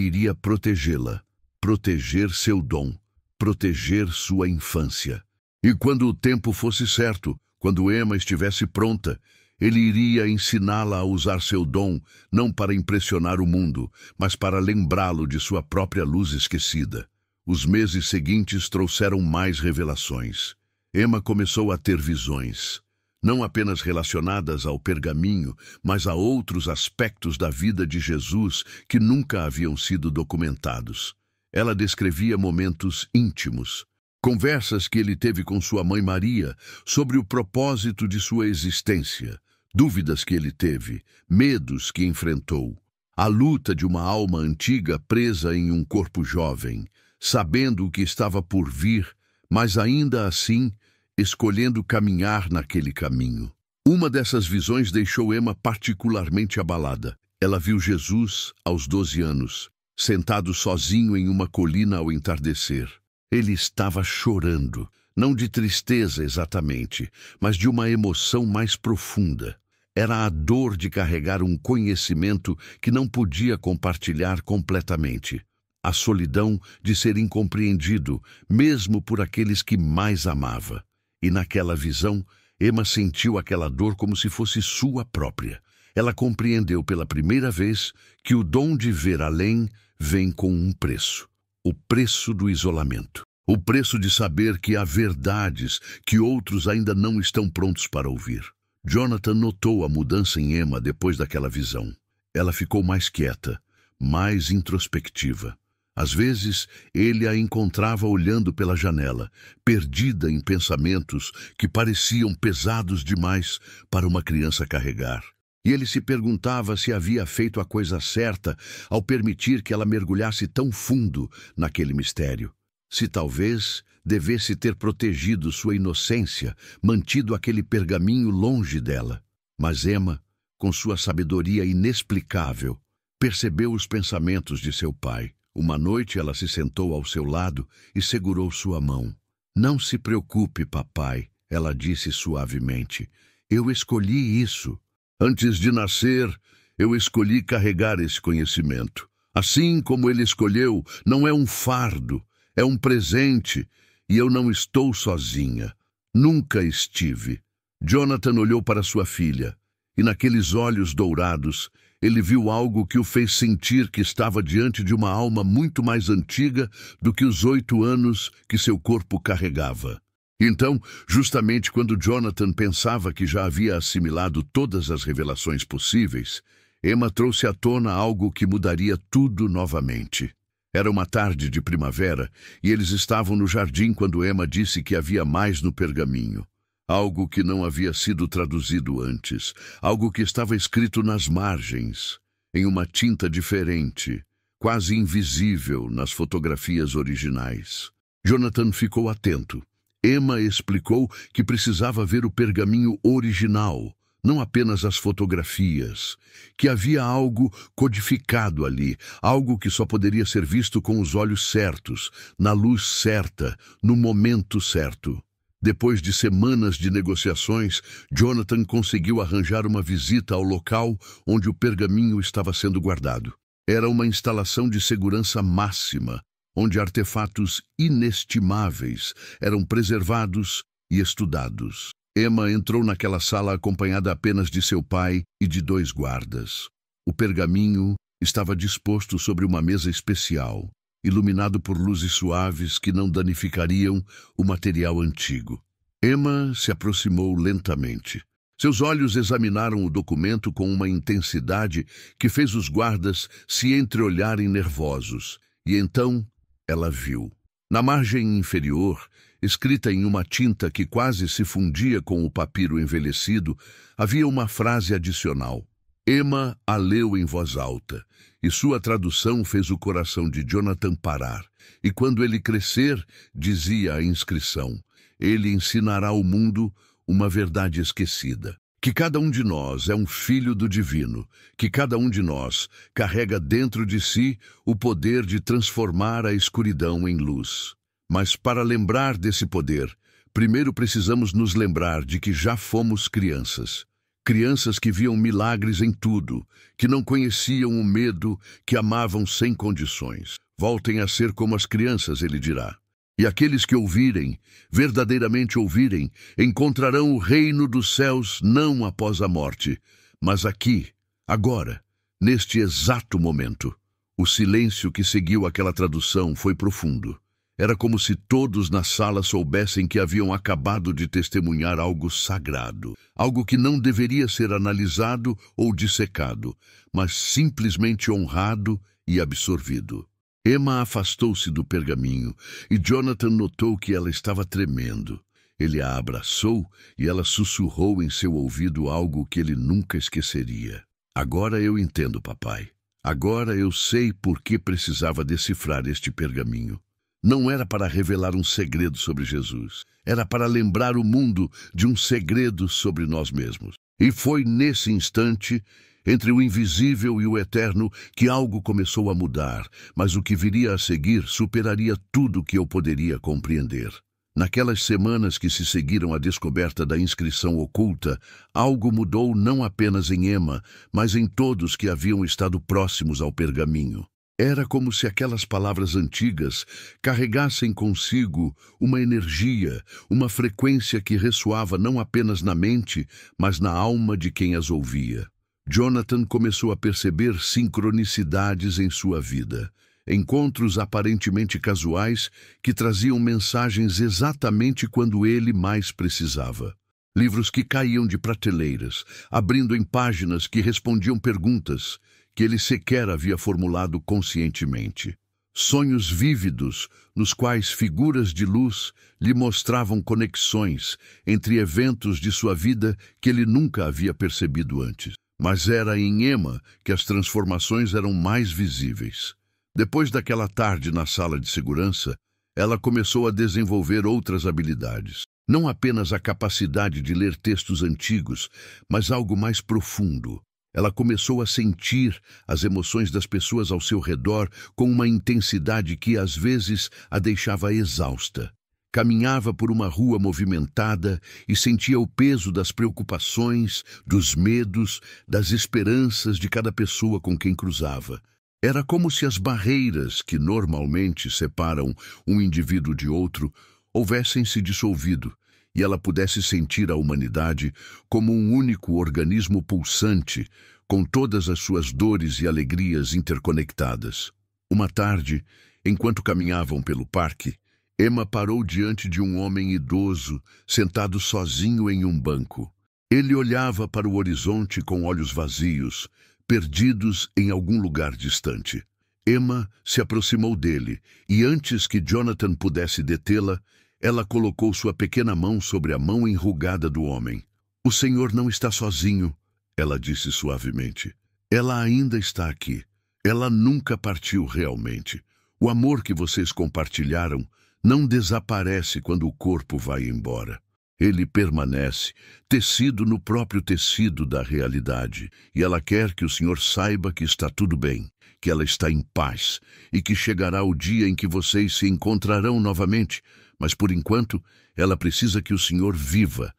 S1: iria protegê-la, proteger seu dom, proteger sua infância. E quando o tempo fosse certo, quando Emma estivesse pronta, ele iria ensiná-la a usar seu dom, não para impressionar o mundo, mas para lembrá-lo de sua própria luz esquecida. Os meses seguintes trouxeram mais revelações. Emma começou a ter visões, não apenas relacionadas ao pergaminho, mas a outros aspectos da vida de Jesus que nunca haviam sido documentados. Ela descrevia momentos íntimos, Conversas que ele teve com sua mãe Maria sobre o propósito de sua existência, dúvidas que ele teve, medos que enfrentou, a luta de uma alma antiga presa em um corpo jovem, sabendo o que estava por vir, mas ainda assim escolhendo caminhar naquele caminho. Uma dessas visões deixou Emma particularmente abalada. Ela viu Jesus, aos 12 anos, sentado sozinho em uma colina ao entardecer. Ele estava chorando, não de tristeza exatamente, mas de uma emoção mais profunda. Era a dor de carregar um conhecimento que não podia compartilhar completamente. A solidão de ser incompreendido, mesmo por aqueles que mais amava. E naquela visão, Emma sentiu aquela dor como se fosse sua própria. Ela compreendeu pela primeira vez que o dom de ver além vem com um preço. O preço do isolamento. O preço de saber que há verdades que outros ainda não estão prontos para ouvir. Jonathan notou a mudança em Emma depois daquela visão. Ela ficou mais quieta, mais introspectiva. Às vezes, ele a encontrava olhando pela janela, perdida em pensamentos que pareciam pesados demais para uma criança carregar. E ele se perguntava se havia feito a coisa certa ao permitir que ela mergulhasse tão fundo naquele mistério. Se talvez devesse ter protegido sua inocência, mantido aquele pergaminho longe dela. Mas Emma, com sua sabedoria inexplicável, percebeu os pensamentos de seu pai. Uma noite ela se sentou ao seu lado e segurou sua mão. "Não se preocupe, papai", ela disse suavemente. "Eu escolhi isso. Antes de nascer, eu escolhi carregar esse conhecimento. Assim como ele escolheu, não é um fardo, é um presente, e eu não estou sozinha. Nunca estive." Jonathan olhou para sua filha, e naqueles olhos dourados, ele viu algo que o fez sentir que estava diante de uma alma muito mais antiga do que os 8 anos que seu corpo carregava. Então, justamente quando Jonathan pensava que já havia assimilado todas as revelações possíveis, Emma trouxe à tona algo que mudaria tudo novamente. Era uma tarde de primavera e eles estavam no jardim quando Emma disse que havia mais no pergaminho. Algo que não havia sido traduzido antes, algo que estava escrito nas margens, em uma tinta diferente, quase invisível nas fotografias originais. Jonathan ficou atento. Emma explicou que precisava ver o pergaminho original, não apenas as fotografias, que havia algo codificado ali, algo que só poderia ser visto com os olhos certos, na luz certa, no momento certo. Depois de semanas de negociações, Jonathan conseguiu arranjar uma visita ao local onde o pergaminho estava sendo guardado. Era uma instalação de segurança máxima, onde artefatos inestimáveis eram preservados e estudados. Emma entrou naquela sala acompanhada apenas de seu pai e de 2 guardas. O pergaminho estava disposto sobre uma mesa especial, iluminado por luzes suaves que não danificariam o material antigo. Emma se aproximou lentamente. Seus olhos examinaram o documento com uma intensidade que fez os guardas se entreolharem nervosos. E então ela viu. Na margem inferior, escrita em uma tinta que quase se fundia com o papiro envelhecido, havia uma frase adicional. Emma a leu em voz alta, e sua tradução fez o coração de Jonathan parar. E quando ele crescer, dizia a inscrição, ele ensinará ao mundo uma verdade esquecida. Que cada um de nós é um filho do divino, que cada um de nós carrega dentro de si o poder de transformar a escuridão em luz. Mas para lembrar desse poder, primeiro precisamos nos lembrar de que já fomos crianças. Crianças que viam milagres em tudo, que não conheciam o medo, que amavam sem condições. Voltem a ser como as crianças, ele dirá. E aqueles que ouvirem, verdadeiramente ouvirem, encontrarão o reino dos céus não após a morte, mas aqui, agora, neste exato momento. O silêncio que seguiu aquela tradução foi profundo. Era como se todos na sala soubessem que haviam acabado de testemunhar algo sagrado, algo que não deveria ser analisado ou dissecado, mas simplesmente honrado e absorvido. Emma afastou-se do pergaminho e Jonathan notou que ela estava tremendo. Ele a abraçou e ela sussurrou em seu ouvido algo que ele nunca esqueceria. Agora eu entendo, papai. Agora eu sei por que precisava decifrar este pergaminho. Não era para revelar um segredo sobre Jesus. Era para lembrar o mundo de um segredo sobre nós mesmos. E foi nesse instante, entre o invisível e o eterno, que algo começou a mudar, mas o que viria a seguir superaria tudo que eu poderia compreender. Naquelas semanas que se seguiram à descoberta da inscrição oculta, algo mudou não apenas em Emma, mas em todos que haviam estado próximos ao pergaminho. Era como se aquelas palavras antigas carregassem consigo uma energia, uma frequência que ressoava não apenas na mente, mas na alma de quem as ouvia. Jonathan começou a perceber sincronicidades em sua vida. Encontros aparentemente casuais que traziam mensagens exatamente quando ele mais precisava. Livros que caíam de prateleiras, abrindo em páginas que respondiam perguntas que ele sequer havia formulado conscientemente. Sonhos vívidos, nos quais figuras de luz lhe mostravam conexões entre eventos de sua vida que ele nunca havia percebido antes. Mas era em Emma que as transformações eram mais visíveis. Depois daquela tarde na sala de segurança, ela começou a desenvolver outras habilidades. Não apenas a capacidade de ler textos antigos, mas algo mais profundo. Ela começou a sentir as emoções das pessoas ao seu redor com uma intensidade que às vezes a deixava exausta. Caminhava por uma rua movimentada e sentia o peso das preocupações, dos medos, das esperanças de cada pessoa com quem cruzava. Era como se as barreiras que normalmente separam um indivíduo de outro houvessem se dissolvido e ela pudesse sentir a humanidade como um único organismo pulsante, com todas as suas dores e alegrias interconectadas. Uma tarde, enquanto caminhavam pelo parque, Emma parou diante de um homem idoso, sentado sozinho em um banco. Ele olhava para o horizonte com olhos vazios, perdidos em algum lugar distante. Emma se aproximou dele, e antes que Jonathan pudesse detê-la, ela colocou sua pequena mão sobre a mão enrugada do homem. "O senhor não está sozinho", ela disse suavemente. "Ela ainda está aqui. Ela nunca partiu realmente. O amor que vocês compartilharam não desaparece quando o corpo vai embora. Ele permanece, tecido no próprio tecido da realidade, e ela quer que o senhor saiba que está tudo bem, que ela está em paz, e que chegará o dia em que vocês se encontrarão novamente, mas por enquanto ela precisa que o senhor viva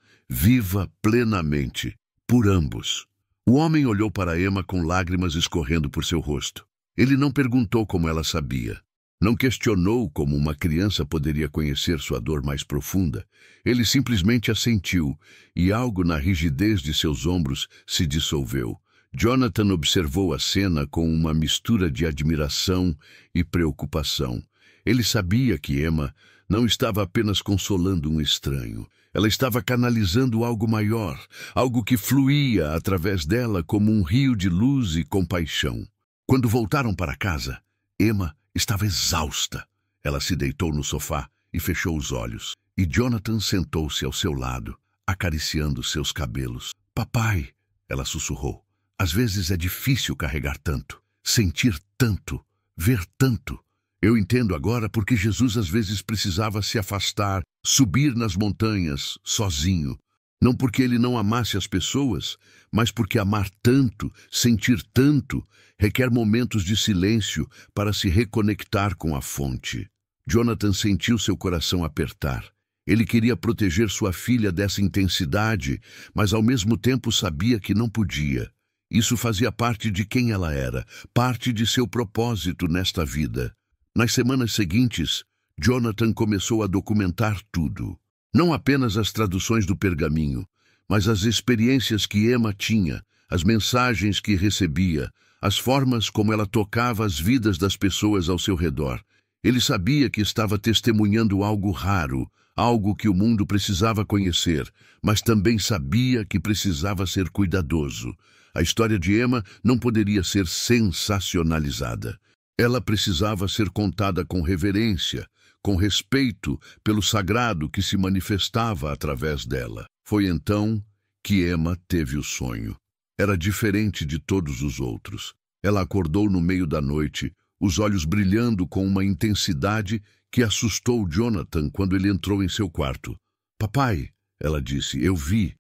S1: plenamente, por ambos." O homem olhou para Emma com lágrimas escorrendo por seu rosto. Ele não perguntou como ela sabia. Não questionou como uma criança poderia conhecer sua dor mais profunda. Ele simplesmente assentiu, e algo na rigidez de seus ombros se dissolveu. Jonathan observou a cena com uma mistura de admiração e preocupação. Ele sabia que Emma não estava apenas consolando um estranho. Ela estava canalizando algo maior, algo que fluía através dela como um rio de luz e compaixão. Quando voltaram para casa, Emma estava exausta. Ela se deitou no sofá e fechou os olhos. E Jonathan sentou-se ao seu lado, acariciando seus cabelos. "Papai", ela sussurrou, "às vezes é difícil carregar tanto, sentir tanto, ver tanto. Eu entendo agora porque Jesus às vezes precisava se afastar, subir nas montanhas, sozinho. Não porque ele não amasse as pessoas, mas porque amar tanto, sentir tanto, requer momentos de silêncio para se reconectar com a fonte." Jonathan sentiu seu coração apertar. Ele queria proteger sua filha dessa intensidade, mas ao mesmo tempo sabia que não podia. Isso fazia parte de quem ela era, parte de seu propósito nesta vida. Nas semanas seguintes, Jonathan começou a documentar tudo. Não apenas as traduções do pergaminho, mas as experiências que Emma tinha, as mensagens que recebia, as formas como ela tocava as vidas das pessoas ao seu redor. Ele sabia que estava testemunhando algo raro, algo que o mundo precisava conhecer, mas também sabia que precisava ser cuidadoso. A história de Emma não poderia ser sensacionalizada. Ela precisava ser contada com reverência, com respeito pelo sagrado que se manifestava através dela. Foi então que Emma teve o sonho. Era diferente de todos os outros. Ela acordou no meio da noite, os olhos brilhando com uma intensidade que assustou Jonathan quando ele entrou em seu quarto. Papai, ela disse, eu vi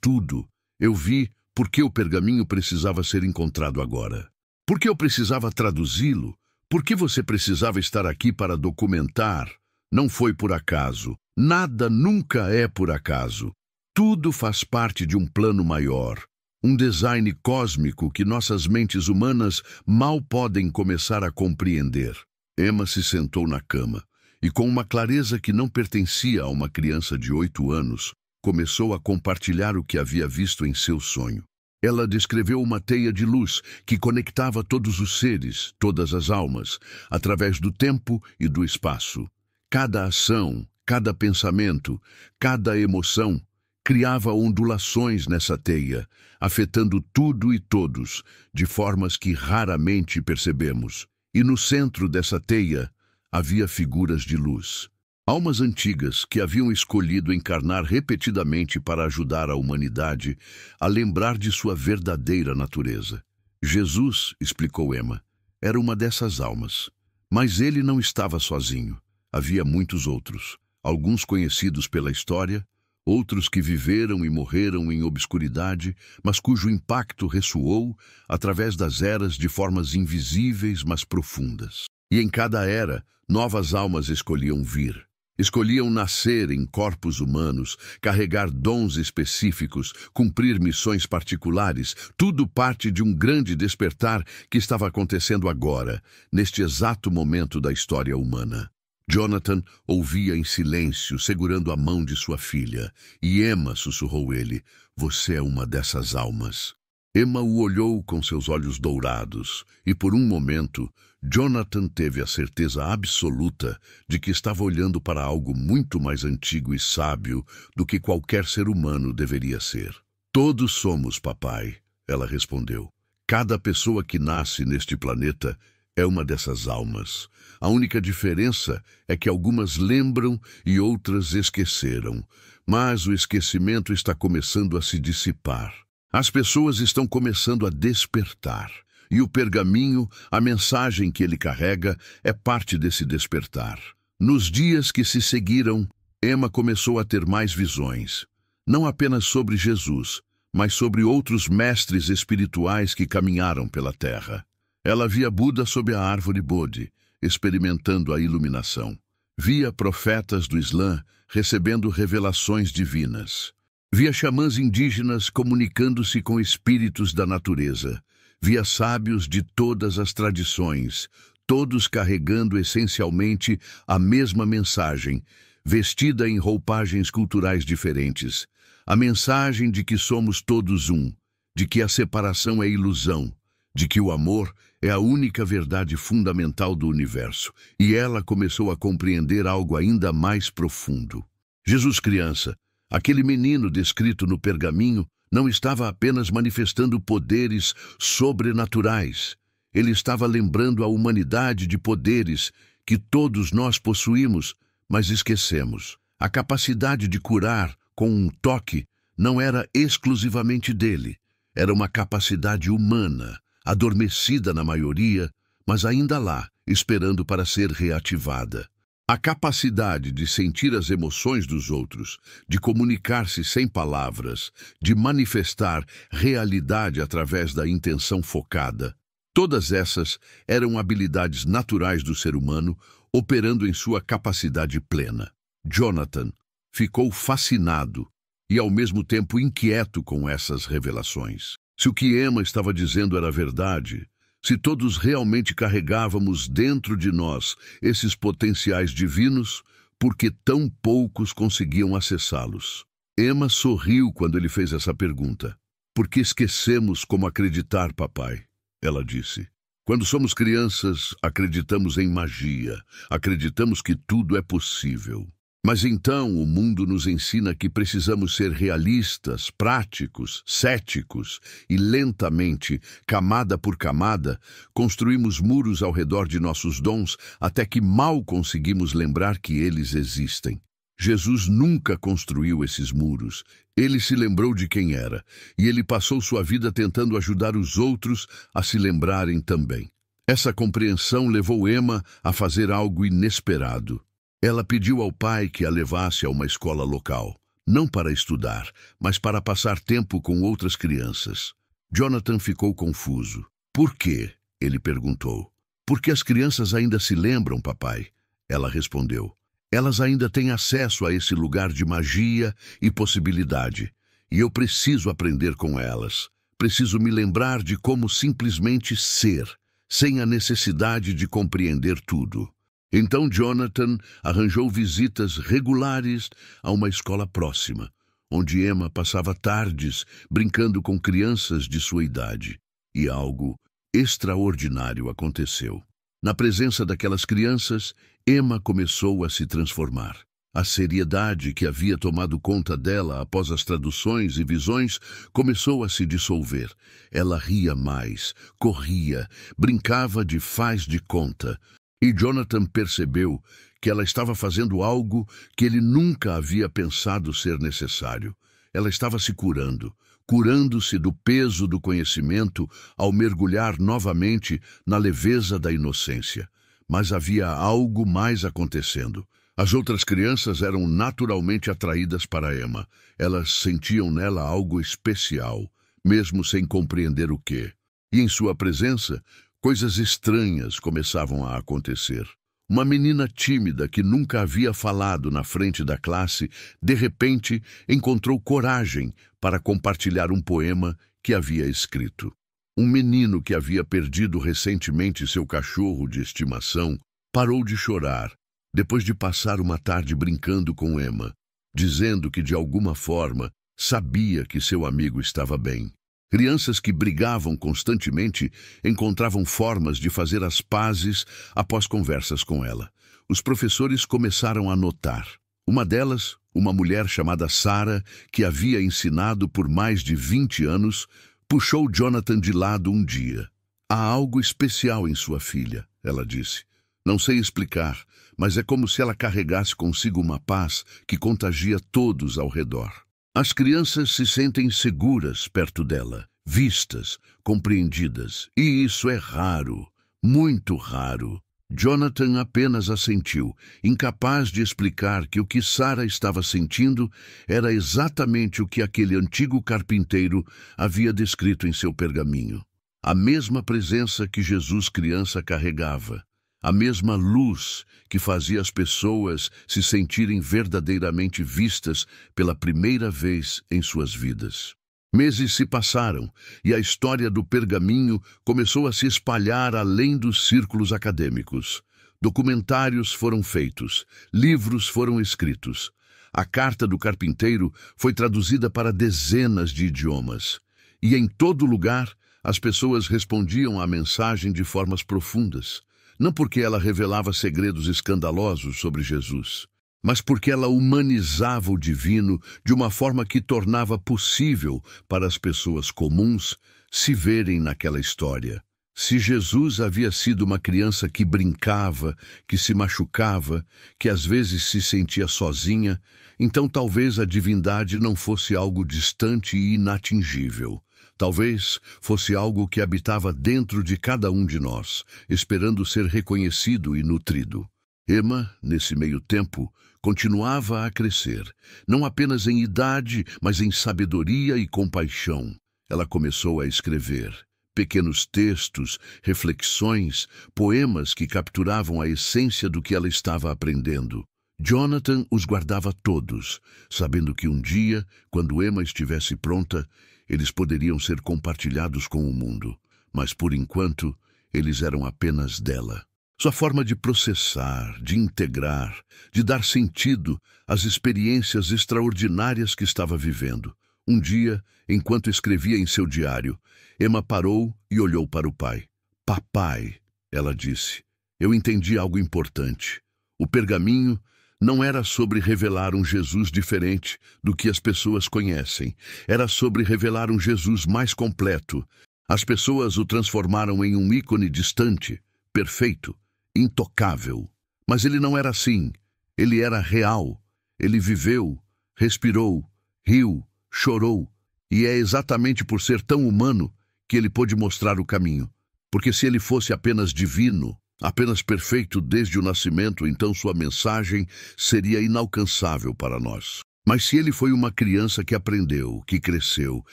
S1: tudo. Eu vi por que o pergaminho precisava ser encontrado agora. Por que eu precisava traduzi-lo? Por que você precisava estar aqui para documentar? Não foi por acaso. Nada nunca é por acaso. Tudo faz parte de um plano maior. Um design cósmico que nossas mentes humanas mal podem começar a compreender. Emma se sentou na cama e, com uma clareza que não pertencia a uma criança de 8 anos, começou a compartilhar o que havia visto em seu sonho. Ela descreveu uma teia de luz que conectava todos os seres, todas as almas, através do tempo e do espaço. Cada ação, cada pensamento, cada emoção criava ondulações nessa teia, afetando tudo e todos, de formas que raramente percebemos. E no centro dessa teia havia figuras de luz. Almas antigas que haviam escolhido encarnar repetidamente para ajudar a humanidade a lembrar de sua verdadeira natureza. Jesus, explicou Emma, era uma dessas almas. Mas ele não estava sozinho. Havia muitos outros, alguns conhecidos pela história, outros que viveram e morreram em obscuridade, mas cujo impacto ressoou através das eras de formas invisíveis, mas profundas. E em cada era, novas almas escolhiam vir. Escolhiam nascer em corpos humanos, carregar dons específicos, cumprir missões particulares, tudo parte de um grande despertar que estava acontecendo agora, neste exato momento da história humana. Jonathan ouvia em silêncio, segurando a mão de sua filha, e Emma, sussurrou ele, você é uma dessas almas. Emma o olhou com seus olhos dourados, e por um momento, Jonathan teve a certeza absoluta de que estava olhando para algo muito mais antigo e sábio do que qualquer ser humano deveria ser. Todos somos, papai, ela respondeu. Cada pessoa que nasce neste planeta é uma dessas almas. A única diferença é que algumas lembram e outras esqueceram, mas o esquecimento está começando a se dissipar. As pessoas estão começando a despertar, e o pergaminho, a mensagem que ele carrega, é parte desse despertar. Nos dias que se seguiram, Emma começou a ter mais visões, não apenas sobre Jesus, mas sobre outros mestres espirituais que caminharam pela terra. Ela via Buda sob a árvore Bodhi, experimentando a iluminação. Via profetas do Islã recebendo revelações divinas. Via xamãs indígenas comunicando-se com espíritos da natureza. Via sábios de todas as tradições, todos carregando essencialmente a mesma mensagem, vestida em roupagens culturais diferentes. A mensagem de que somos todos um, de que a separação é ilusão, de que o amor é a única verdade fundamental do universo. E ela começou a compreender algo ainda mais profundo. Jesus criança, aquele menino descrito no pergaminho, não estava apenas manifestando poderes sobrenaturais. Ele estava lembrando a humanidade de poderes que todos nós possuímos, mas esquecemos. A capacidade de curar com um toque não era exclusivamente dele. Era uma capacidade humana, adormecida na maioria, mas ainda lá, esperando para ser reativada. A capacidade de sentir as emoções dos outros, de comunicar-se sem palavras, de manifestar realidade através da intenção focada. Todas essas eram habilidades naturais do ser humano, operando em sua capacidade plena. Jonathan ficou fascinado e ao mesmo tempo inquieto com essas revelações. Se o que Emma estava dizendo era verdade, se todos realmente carregávamos dentro de nós esses potenciais divinos, por que tão poucos conseguiam acessá-los? Emma sorriu quando ele fez essa pergunta. Porque esquecemos como acreditar, papai, ela disse. Quando somos crianças, acreditamos em magia, acreditamos que tudo é possível. Mas então o mundo nos ensina que precisamos ser realistas, práticos, céticos e lentamente, camada por camada, construímos muros ao redor de nossos dons até que mal conseguimos lembrar que eles existem. Jesus nunca construiu esses muros. Ele se lembrou de quem era e ele passou sua vida tentando ajudar os outros a se lembrarem também. Essa compreensão levou Emma a fazer algo inesperado. Ela pediu ao pai que a levasse a uma escola local, não para estudar, mas para passar tempo com outras crianças. Jonathan ficou confuso. Por quê? Ele perguntou. Porque as crianças ainda se lembram, papai. Ela respondeu. Elas ainda têm acesso a esse lugar de magia e possibilidade, e eu preciso aprender com elas. Preciso me lembrar de como simplesmente ser, sem a necessidade de compreender tudo. Então Jonathan arranjou visitas regulares a uma escola próxima, onde Emma passava tardes brincando com crianças de sua idade. E algo extraordinário aconteceu. Na presença daquelas crianças, Emma começou a se transformar. A seriedade que havia tomado conta dela após as traduções e visões começou a se dissolver. Ela ria mais, corria, brincava de faz de conta. E Jonathan percebeu que ela estava fazendo algo que ele nunca havia pensado ser necessário. Ela estava se curando, curando-se do peso do conhecimento ao mergulhar novamente na leveza da inocência. Mas havia algo mais acontecendo. As outras crianças eram naturalmente atraídas para Emma. Elas sentiam nela algo especial, mesmo sem compreender o quê. E em sua presença, coisas estranhas começavam a acontecer. Uma menina tímida que nunca havia falado na frente da classe, de repente encontrou coragem para compartilhar um poema que havia escrito. Um menino que havia perdido recentemente seu cachorro de estimação parou de chorar depois de passar uma tarde brincando com Emma, dizendo que de alguma forma sabia que seu amigo estava bem. Crianças que brigavam constantemente encontravam formas de fazer as pazes após conversas com ela. Os professores começaram a notar. Uma delas, uma mulher chamada Sarah, que havia ensinado por mais de 20 anos, puxou Jonathan de lado um dia. Há algo especial em sua filha, ela disse. Não sei explicar, mas é como se ela carregasse consigo uma paz que contagia todos ao redor. As crianças se sentem seguras perto dela, vistas, compreendidas. E isso é raro, muito raro. Jonathan apenas assentiu, incapaz de explicar que o que Sarah estava sentindo era exatamente o que aquele antigo carpinteiro havia descrito em seu pergaminho. A mesma presença que Jesus criança carregava. A mesma luz que fazia as pessoas se sentirem verdadeiramente vistas pela primeira vez em suas vidas. Meses se passaram e a história do pergaminho começou a se espalhar além dos círculos acadêmicos. Documentários foram feitos, livros foram escritos. A carta do carpinteiro foi traduzida para dezenas de idiomas. E em todo lugar, as pessoas respondiam à mensagem de formas profundas. Não porque ela revelava segredos escandalosos sobre Jesus, mas porque ela humanizava o divino de uma forma que tornava possível para as pessoas comuns se verem naquela história. Se Jesus havia sido uma criança que brincava, que se machucava, que às vezes se sentia sozinha, então talvez a divindade não fosse algo distante e inatingível. Talvez fosse algo que habitava dentro de cada um de nós, esperando ser reconhecido e nutrido. Emma, nesse meio tempo, continuava a crescer, não apenas em idade, mas em sabedoria e compaixão. Ela começou a escrever pequenos textos, reflexões, poemas que capturavam a essência do que ela estava aprendendo. Jonathan os guardava todos, sabendo que um dia, quando Emma estivesse pronta, eles poderiam ser compartilhados com o mundo, mas por enquanto eles eram apenas dela. Sua forma de processar, de integrar, de dar sentido às experiências extraordinárias que estava vivendo. Um dia, enquanto escrevia em seu diário, Emma parou e olhou para o pai. "Papai", ela disse, "eu entendi algo importante. O pergaminho Não era sobre revelar um Jesus diferente do que as pessoas conhecem. Era sobre revelar um Jesus mais completo. As pessoas o transformaram em um ícone distante, perfeito, intocável. Mas ele não era assim. Ele era real. Ele viveu, respirou, riu, chorou. E é exatamente por ser tão humano que ele pôde mostrar o caminho. Porque se ele fosse apenas divino, apenas perfeito desde o nascimento, então sua mensagem seria inalcançável para nós. Mas se ele foi uma criança que aprendeu, que cresceu,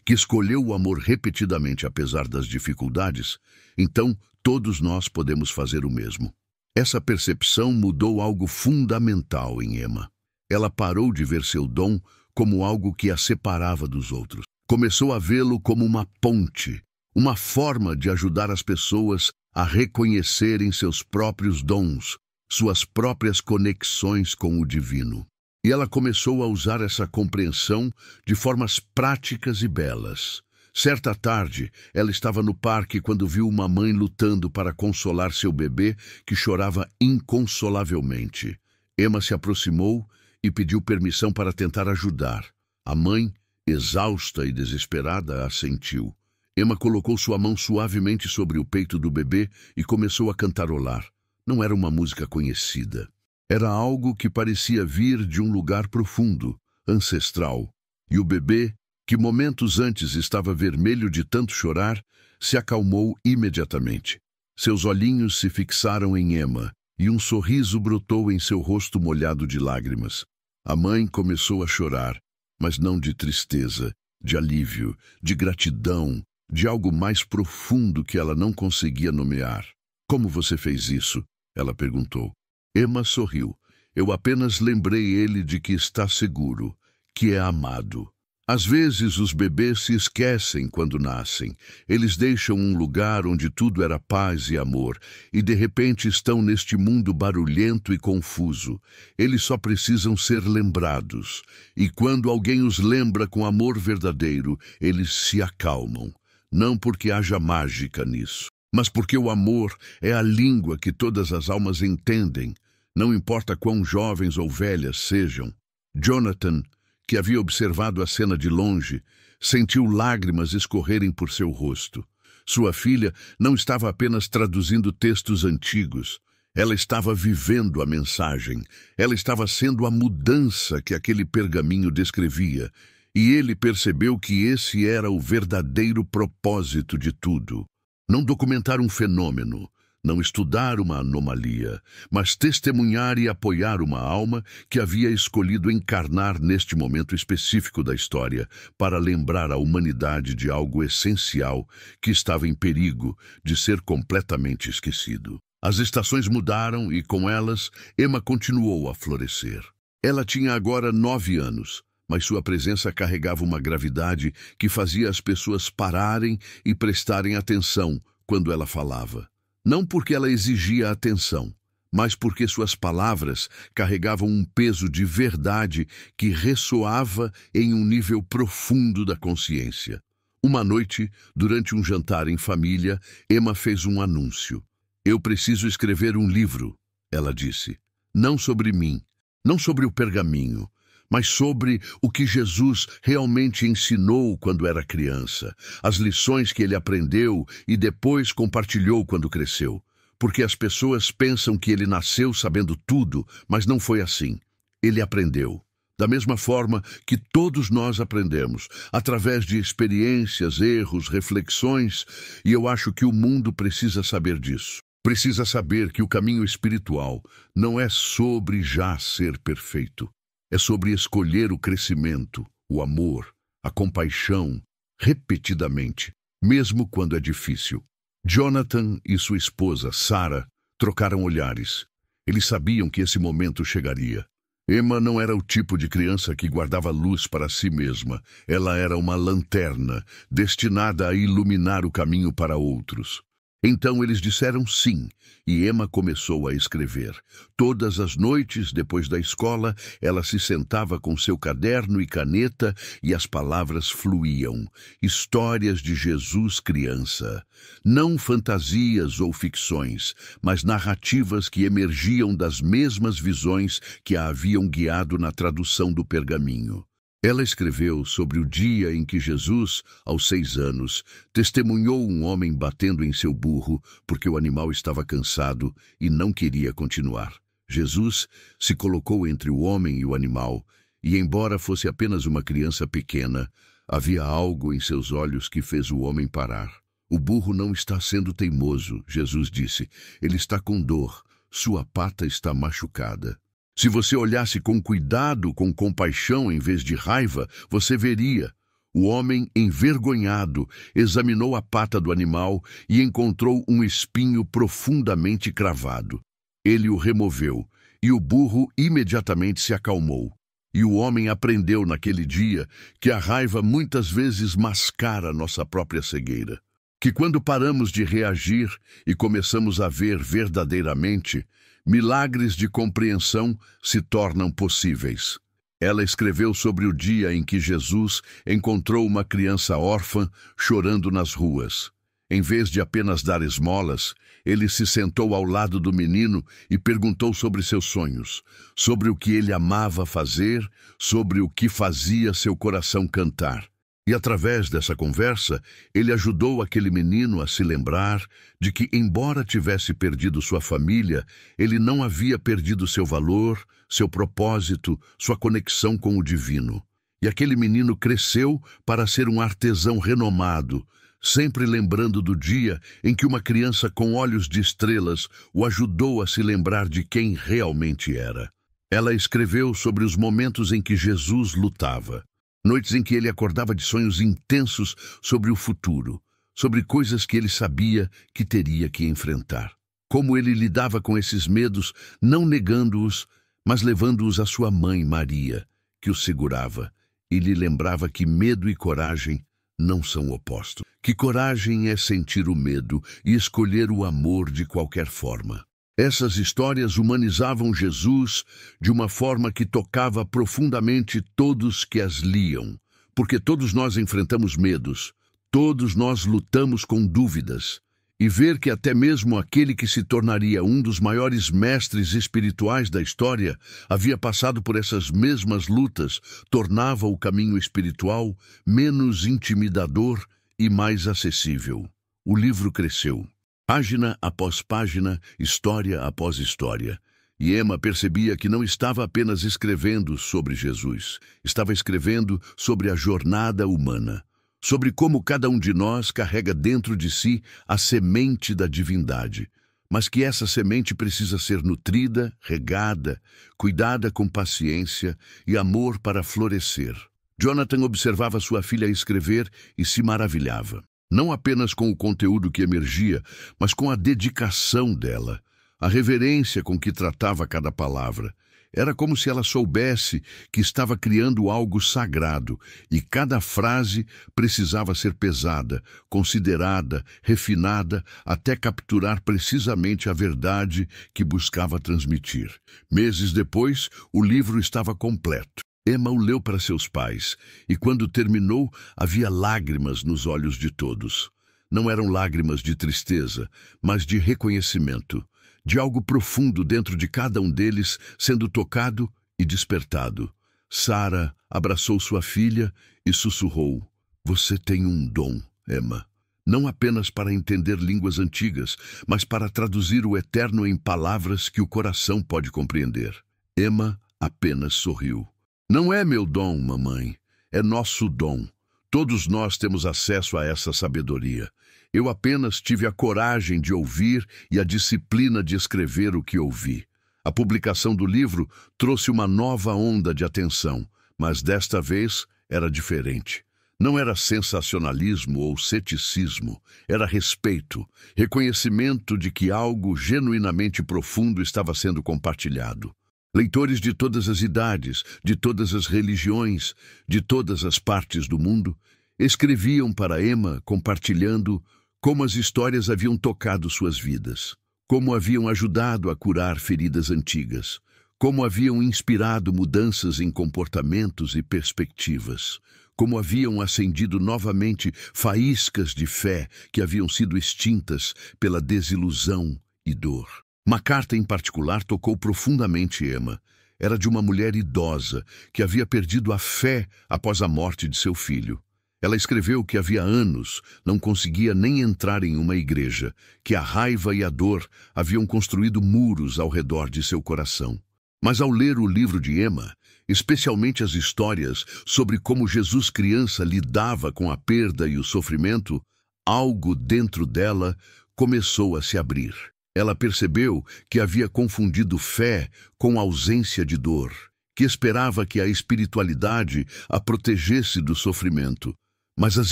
S1: que escolheu o amor repetidamente apesar das dificuldades, então todos nós podemos fazer o mesmo. Essa percepção mudou algo fundamental em Emma. Ela parou de ver seu dom como algo que a separava dos outros. Começou a vê-lo como uma ponte, uma forma de ajudar as pessoas a reconhecerem seus próprios dons, suas próprias conexões com o divino. E ela começou a usar essa compreensão de formas práticas e belas. Certa tarde, ela estava no parque quando viu uma mãe lutando para consolar seu bebê que chorava inconsolavelmente. Emma se aproximou e pediu permissão para tentar ajudar. A mãe, exausta e desesperada, assentiu. Emma colocou sua mão suavemente sobre o peito do bebê e começou a cantarolar. Não era uma música conhecida. Era algo que parecia vir de um lugar profundo, ancestral. E o bebê, que momentos antes estava vermelho de tanto chorar, se acalmou imediatamente. Seus olhinhos se fixaram em Emma e um sorriso brotou em seu rosto molhado de lágrimas. A mãe começou a chorar, mas não de tristeza, de alívio, de gratidão, de algo mais profundo que ela não conseguia nomear. Como você fez isso? Ela perguntou. Emma sorriu. Eu apenas lembrei ele de que está seguro, que é amado. Às vezes os bebês se esquecem quando nascem. Eles deixam um lugar onde tudo era paz e amor, e de repente estão neste mundo barulhento e confuso. Eles só precisam ser lembrados. E quando alguém os lembra com amor verdadeiro, eles se acalmam. Não porque haja mágica nisso, mas porque o amor é a língua que todas as almas entendem, não importa quão jovens ou velhas sejam. Jonathan, que havia observado a cena de longe, sentiu lágrimas escorrerem por seu rosto. Sua filha não estava apenas traduzindo textos antigos, ela estava vivendo a mensagem, ela estava sendo a mudança que aquele pergaminho descrevia. E ele percebeu que esse era o verdadeiro propósito de tudo. Não documentar um fenômeno, não estudar uma anomalia, mas testemunhar e apoiar uma alma que havia escolhido encarnar neste momento específico da história para lembrar a humanidade de algo essencial que estava em perigo de ser completamente esquecido. As estações mudaram e, com elas, Emma continuou a florescer. Ela tinha agora 9 anos. Mas sua presença carregava uma gravidade que fazia as pessoas pararem e prestarem atenção quando ela falava. Não porque ela exigia atenção, mas porque suas palavras carregavam um peso de verdade que ressoava em um nível profundo da consciência. Uma noite, durante um jantar em família, Emma fez um anúncio. Eu preciso escrever um livro, ela disse. Não sobre mim, não sobre o pergaminho, mas sobre o que Jesus realmente ensinou quando era criança, as lições que ele aprendeu e depois compartilhou quando cresceu. Porque as pessoas pensam que ele nasceu sabendo tudo, mas não foi assim. Ele aprendeu. Da mesma forma que todos nós aprendemos, através de experiências, erros, reflexões, e eu acho que o mundo precisa saber disso. Precisa saber que o caminho espiritual não é sobre já ser perfeito. É sobre escolher o crescimento, o amor, a compaixão, repetidamente, mesmo quando é difícil. Jonathan e sua esposa, Sarah, trocaram olhares. Eles sabiam que esse momento chegaria. Emma não era o tipo de criança que guardava luz para si mesma. Ela era uma lanterna, destinada a iluminar o caminho para outros. Então eles disseram sim, e Emma começou a escrever. Todas as noites, depois da escola, ela se sentava com seu caderno e caneta e as palavras fluíam. Histórias de Jesus criança. Não fantasias ou ficções, mas narrativas que emergiam das mesmas visões que a haviam guiado na tradução do pergaminho. Ela escreveu sobre o dia em que Jesus, aos 6 anos, testemunhou um homem batendo em seu burro porque o animal estava cansado e não queria continuar. Jesus se colocou entre o homem e o animal e, embora fosse apenas uma criança pequena, havia algo em seus olhos que fez o homem parar. O burro não está sendo teimoso, Jesus disse. Ele está com dor. Sua pata está machucada. Se você olhasse com cuidado, com compaixão em vez de raiva, você veria. O homem, envergonhado, examinou a pata do animal e encontrou um espinho profundamente cravado. Ele o removeu, e o burro imediatamente se acalmou. E o homem aprendeu naquele dia que a raiva muitas vezes mascara nossa própria cegueira. Que quando paramos de reagir e começamos a ver verdadeiramente, milagres de compreensão se tornam possíveis. Ela escreveu sobre o dia em que Jesus encontrou uma criança órfã chorando nas ruas. Em vez de apenas dar esmolas, ele se sentou ao lado do menino e perguntou sobre seus sonhos, sobre o que ele amava fazer, sobre o que fazia seu coração cantar. E através dessa conversa, ele ajudou aquele menino a se lembrar de que, embora tivesse perdido sua família, ele não havia perdido seu valor, seu propósito, sua conexão com o divino. E aquele menino cresceu para ser um artesão renomado, sempre lembrando do dia em que uma criança com olhos de estrelas o ajudou a se lembrar de quem realmente era. Ela escreveu sobre os momentos em que Jesus lutava. Noites em que ele acordava de sonhos intensos sobre o futuro, sobre coisas que ele sabia que teria que enfrentar. Como ele lidava com esses medos, não negando-os, mas levando-os à sua mãe, Maria, que o segurava e lhe lembrava que medo e coragem não são opostos. Que coragem é sentir o medo e escolher o amor de qualquer forma. Essas histórias humanizavam Jesus de uma forma que tocava profundamente todos que as liam, porque todos nós enfrentamos medos, todos nós lutamos com dúvidas, e ver que até mesmo aquele que se tornaria um dos maiores mestres espirituais da história havia passado por essas mesmas lutas tornava o caminho espiritual menos intimidador e mais acessível. O livro cresceu. Página após página, história após história. E Emma percebia que não estava apenas escrevendo sobre Jesus, estava escrevendo sobre a jornada humana, sobre como cada um de nós carrega dentro de si a semente da divindade, mas que essa semente precisa ser nutrida, regada, cuidada com paciência e amor para florescer. Jonathan observava sua filha escrever e se maravilhava. Não apenas com o conteúdo que emergia, mas com a dedicação dela, a reverência com que tratava cada palavra. Era como se ela soubesse que estava criando algo sagrado e cada frase precisava ser pesada, considerada, refinada, até capturar precisamente a verdade que buscava transmitir. Meses depois, o livro estava completo. Emma o leu para seus pais, e quando terminou, havia lágrimas nos olhos de todos. Não eram lágrimas de tristeza, mas de reconhecimento, de algo profundo dentro de cada um deles sendo tocado e despertado. Sara abraçou sua filha e sussurrou: "Você tem um dom, Emma, não apenas para entender línguas antigas, mas para traduzir o eterno em palavras que o coração pode compreender." Emma apenas sorriu. "Não é meu dom, mamãe. É nosso dom. Todos nós temos acesso a essa sabedoria. Eu apenas tive a coragem de ouvir e a disciplina de escrever o que ouvi." A publicação do livro trouxe uma nova onda de atenção, mas desta vez era diferente. Não era sensacionalismo ou ceticismo, era respeito, reconhecimento de que algo genuinamente profundo estava sendo compartilhado. Leitores de todas as idades, de todas as religiões, de todas as partes do mundo, escreviam para Emma compartilhando Como as histórias haviam tocado suas vidas, como haviam ajudado a curar feridas antigas, como haviam inspirado mudanças em comportamentos e perspectivas, como haviam acendido novamente faíscas de fé que haviam sido extintas pela desilusão e dor. Uma carta em particular tocou profundamente Emma. Era de uma mulher idosa que havia perdido a fé após a morte de seu filho. Ela escreveu que havia anos não conseguia nem entrar em uma igreja, que a raiva e a dor haviam construído muros ao redor de seu coração. Mas ao ler o livro de Emma, especialmente as histórias sobre como Jesus criança lidava com a perda e o sofrimento, algo dentro dela começou a se abrir. Ela percebeu que havia confundido fé com ausência de dor, que esperava que a espiritualidade a protegesse do sofrimento. Mas as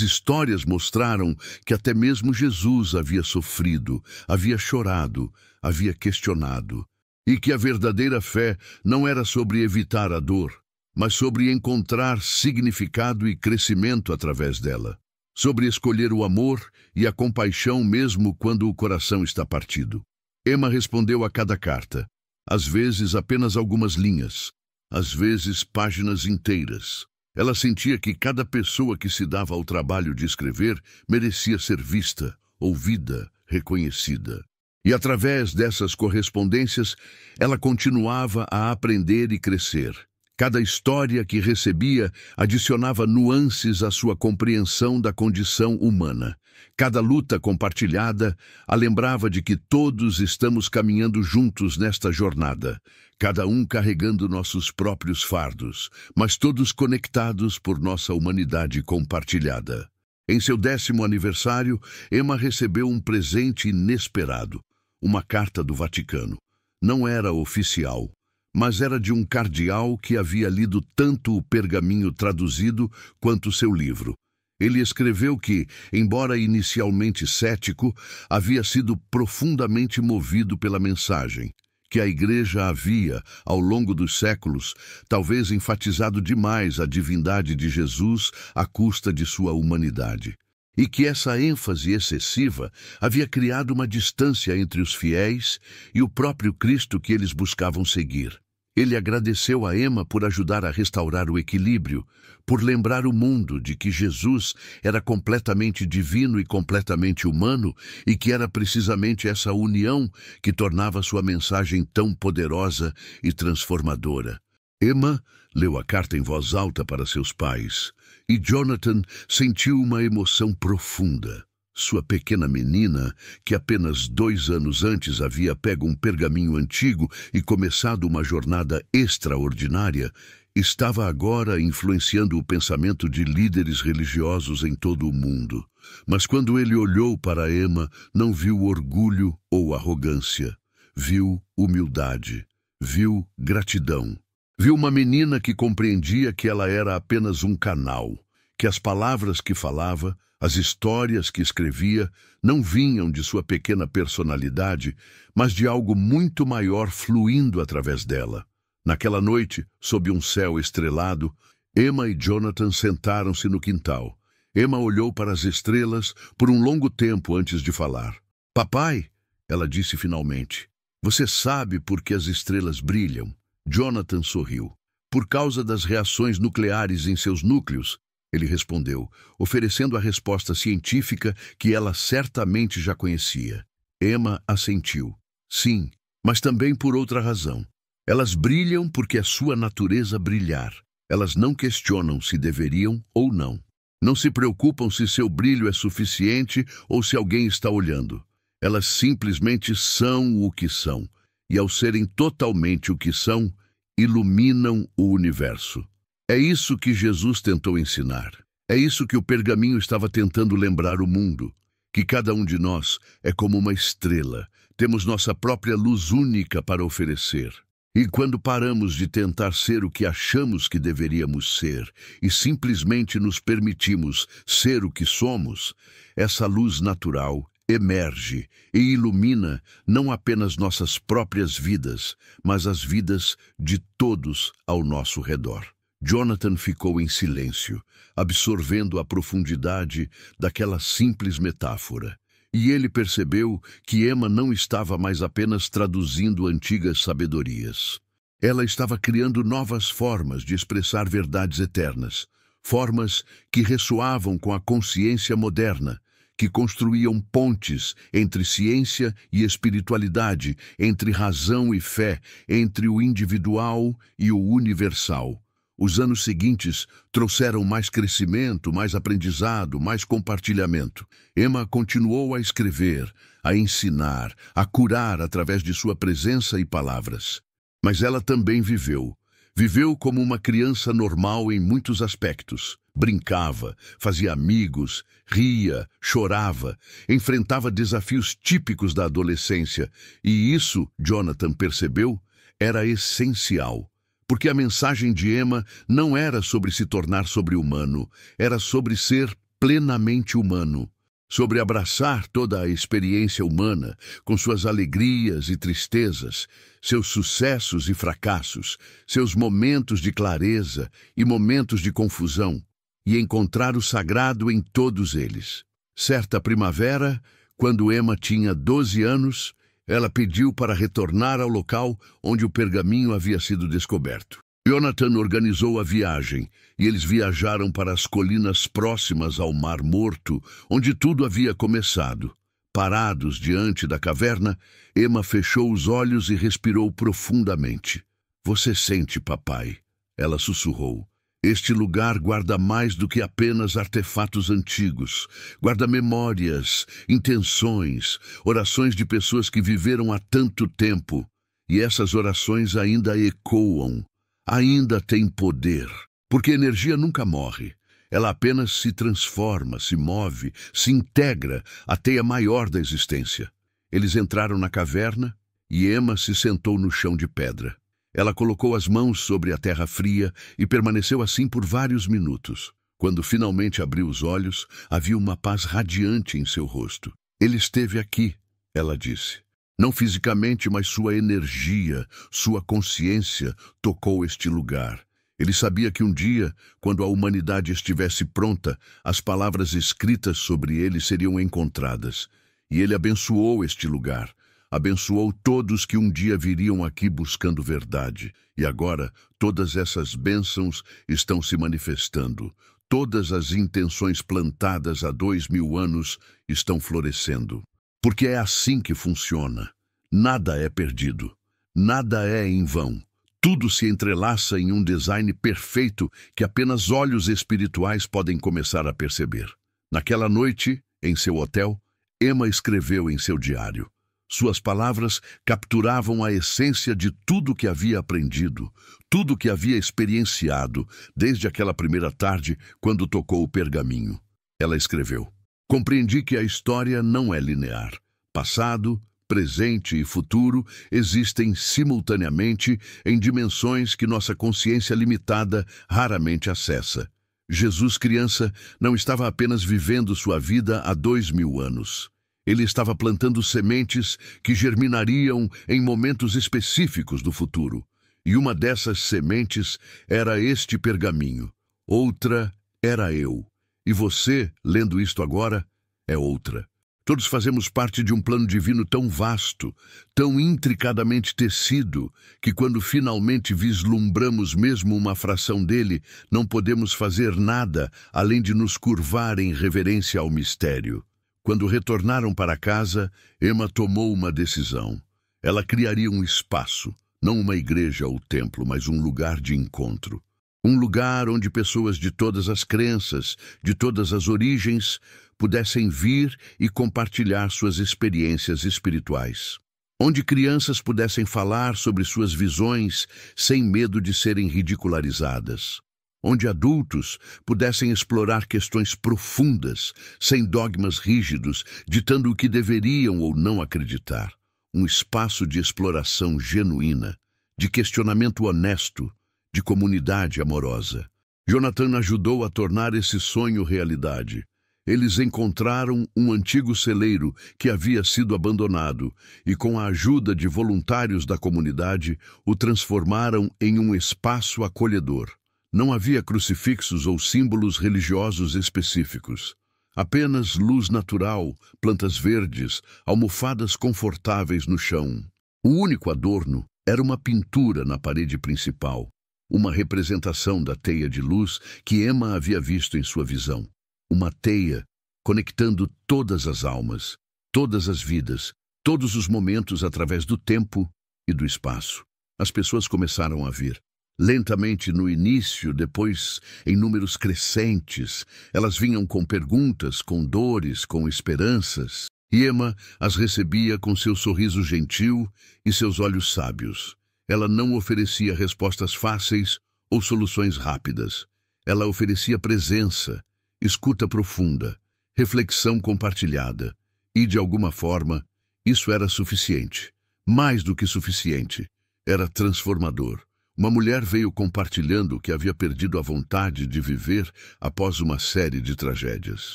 S1: histórias mostraram que até mesmo Jesus havia sofrido, havia chorado, havia questionado. E que a verdadeira fé não era sobre evitar a dor, mas sobre encontrar significado e crescimento através dela. Sobre escolher o amor e a compaixão mesmo quando o coração está partido. Emma respondeu a cada carta, às vezes apenas algumas linhas, às vezes páginas inteiras. Ela sentia que cada pessoa que se dava ao trabalho de escrever merecia ser vista, ouvida, reconhecida. E através dessas correspondências, ela continuava a aprender e crescer. Cada história que recebia adicionava nuances à sua compreensão da condição humana. Cada luta compartilhada a lembrava de que todos estamos caminhando juntos nesta jornada, cada um carregando nossos próprios fardos, mas todos conectados por nossa humanidade compartilhada. Em seu 10º aniversário, Emma recebeu um presente inesperado, uma carta do Vaticano. Não era oficial, mas era de um cardeal que havia lido tanto o pergaminho traduzido quanto seu livro. Ele escreveu que, embora inicialmente cético, havia sido profundamente movido pela mensagem, que a Igreja havia, ao longo dos séculos, talvez enfatizado demais a divindade de Jesus à custa de sua humanidade. E que essa ênfase excessiva havia criado uma distância entre os fiéis e o próprio Cristo que eles buscavam seguir. Ele agradeceu a Emma por ajudar a restaurar o equilíbrio, por lembrar o mundo de que Jesus era completamente divino e completamente humano e que era precisamente essa união que tornava sua mensagem tão poderosa e transformadora. Emma leu a carta em voz alta para seus pais e Jonathan sentiu uma emoção profunda. Sua pequena menina, que apenas 2 anos antes havia pego um pergaminho antigo e começado uma jornada extraordinária, estava agora influenciando o pensamento de líderes religiosos em todo o mundo. Mas quando ele olhou para Emma, não viu orgulho ou arrogância. Viu humildade. Viu gratidão. Viu uma menina que compreendia que ela era apenas um canal, que as palavras que falava, as histórias que escrevia, não vinham de sua pequena personalidade, mas de algo muito maior fluindo através dela. Naquela noite, sob um céu estrelado, Emma e Jonathan sentaram-se no quintal. Emma olhou para as estrelas por um longo tempo antes de falar. "Papai", ela disse finalmente, "você sabe por que as estrelas brilham?" Jonathan sorriu. "Por causa das reações nucleares em seus núcleos", ele respondeu, oferecendo a resposta científica que ela certamente já conhecia. Emma assentiu. "Sim, mas também por outra razão. Elas brilham porque é sua natureza brilhar. Elas não questionam se deveriam ou não. Não se preocupam se seu brilho é suficiente ou se alguém está olhando. Elas simplesmente são o que são, e ao serem totalmente o que são, iluminam o universo." É isso que Jesus tentou ensinar. É isso que o pergaminho estava tentando lembrar o mundo. Que cada um de nós é como uma estrela. Temos nossa própria luz única para oferecer. E quando paramos de tentar ser o que achamos que deveríamos ser e simplesmente nos permitimos ser o que somos, essa luz natural emerge e ilumina não apenas nossas próprias vidas, mas as vidas de todos ao nosso redor. Jonathan ficou em silêncio, absorvendo a profundidade daquela simples metáfora. E ele percebeu que Emma não estava mais apenas traduzindo antigas sabedorias. Ela estava criando novas formas de expressar verdades eternas, formas que ressoavam com a consciência moderna, que construíam pontes entre ciência e espiritualidade, entre razão e fé, entre o individual e o universal. Os anos seguintes trouxeram mais crescimento, mais aprendizado, mais compartilhamento. Emma continuou a escrever, a ensinar, a curar através de sua presença e palavras. Mas ela também viveu. Viveu como uma criança normal em muitos aspectos. Brincava, fazia amigos, ria, chorava, enfrentava desafios típicos da adolescência. E isso, Jonathan percebeu, era essencial. Porque a mensagem de Emma não era sobre se tornar sobre-humano, era sobre ser plenamente humano, sobre abraçar toda a experiência humana, com suas alegrias e tristezas, seus sucessos e fracassos, seus momentos de clareza e momentos de confusão, e encontrar o sagrado em todos eles. Certa primavera, quando Emma tinha 12 anos, ela pediu para retornar ao local onde o pergaminho havia sido descoberto. Jonathan organizou a viagem, e eles viajaram para as colinas próximas ao Mar Morto, onde tudo havia começado. Parados diante da caverna, Emma fechou os olhos e respirou profundamente. "Você sente, papai?" Ela sussurrou. "Este lugar guarda mais do que apenas artefatos antigos. Guarda memórias, intenções, orações de pessoas que viveram há tanto tempo. E essas orações ainda ecoam, ainda têm poder. Porque energia nunca morre. Ela apenas se transforma, se move, se integra à teia maior da existência." Eles entraram na caverna e Emma se sentou no chão de pedra. Ela colocou as mãos sobre a terra fria e permaneceu assim por vários minutos. Quando finalmente abriu os olhos, havia uma paz radiante em seu rosto. "Ele esteve aqui", ela disse. "Não fisicamente, mas sua energia, sua consciência tocou este lugar. Ele sabia que um dia, quando a humanidade estivesse pronta, as palavras escritas sobre ele seriam encontradas. E ele abençoou este lugar. Abençoou todos que um dia viriam aqui buscando verdade. E agora, todas essas bênçãos estão se manifestando. Todas as intenções plantadas há 2000 anos estão florescendo. Porque é assim que funciona. Nada é perdido. Nada é em vão. Tudo se entrelaça em um design perfeito que apenas olhos espirituais podem começar a perceber." Naquela noite, em seu hotel, Emma escreveu em seu diário. Suas palavras capturavam a essência de tudo que havia aprendido, tudo que havia experienciado desde aquela primeira tarde quando tocou o pergaminho. Ela escreveu: "Compreendi que a história não é linear. Passado, presente e futuro existem simultaneamente em dimensões que nossa consciência limitada raramente acessa. Jesus criança não estava apenas vivendo sua vida há 2000 anos. Ele estava plantando sementes que germinariam em momentos específicos do futuro. E uma dessas sementes era este pergaminho. Outra era eu. E você, lendo isto agora, é outra. Todos fazemos parte de um plano divino tão vasto, tão intricadamente tecido, que quando finalmente vislumbramos mesmo uma fração dele, não podemos fazer nada além de nos curvar em reverência ao mistério." Quando retornaram para casa, Emma tomou uma decisão. Ela criaria um espaço, não uma igreja ou templo, mas um lugar de encontro. Um lugar onde pessoas de todas as crenças, de todas as origens, pudessem vir e compartilhar suas experiências espirituais. Onde crianças pudessem falar sobre suas visões sem medo de serem ridicularizadas. Onde adultos pudessem explorar questões profundas, sem dogmas rígidos, ditando o que deveriam ou não acreditar. Um espaço de exploração genuína, de questionamento honesto, de comunidade amorosa. Jonathan ajudou a tornar esse sonho realidade. Eles encontraram um antigo celeiro que havia sido abandonado e, com a ajuda de voluntários da comunidade, o transformaram em um espaço acolhedor. Não havia crucifixos ou símbolos religiosos específicos. Apenas luz natural, plantas verdes, almofadas confortáveis no chão. O único adorno era uma pintura na parede principal, uma representação da teia de luz que Emma havia visto em sua visão. Uma teia conectando todas as almas, todas as vidas, todos os momentos através do tempo e do espaço. As pessoas começaram a vir. Lentamente no início, depois em números crescentes. Elas vinham com perguntas, com dores, com esperanças. E Emma as recebia com seu sorriso gentil e seus olhos sábios. Ela não oferecia respostas fáceis ou soluções rápidas. Ela oferecia presença, escuta profunda, reflexão compartilhada. E, de alguma forma, isso era suficiente. Mais do que suficiente. Era transformador. Uma mulher veio compartilhando que havia perdido a vontade de viver após uma série de tragédias.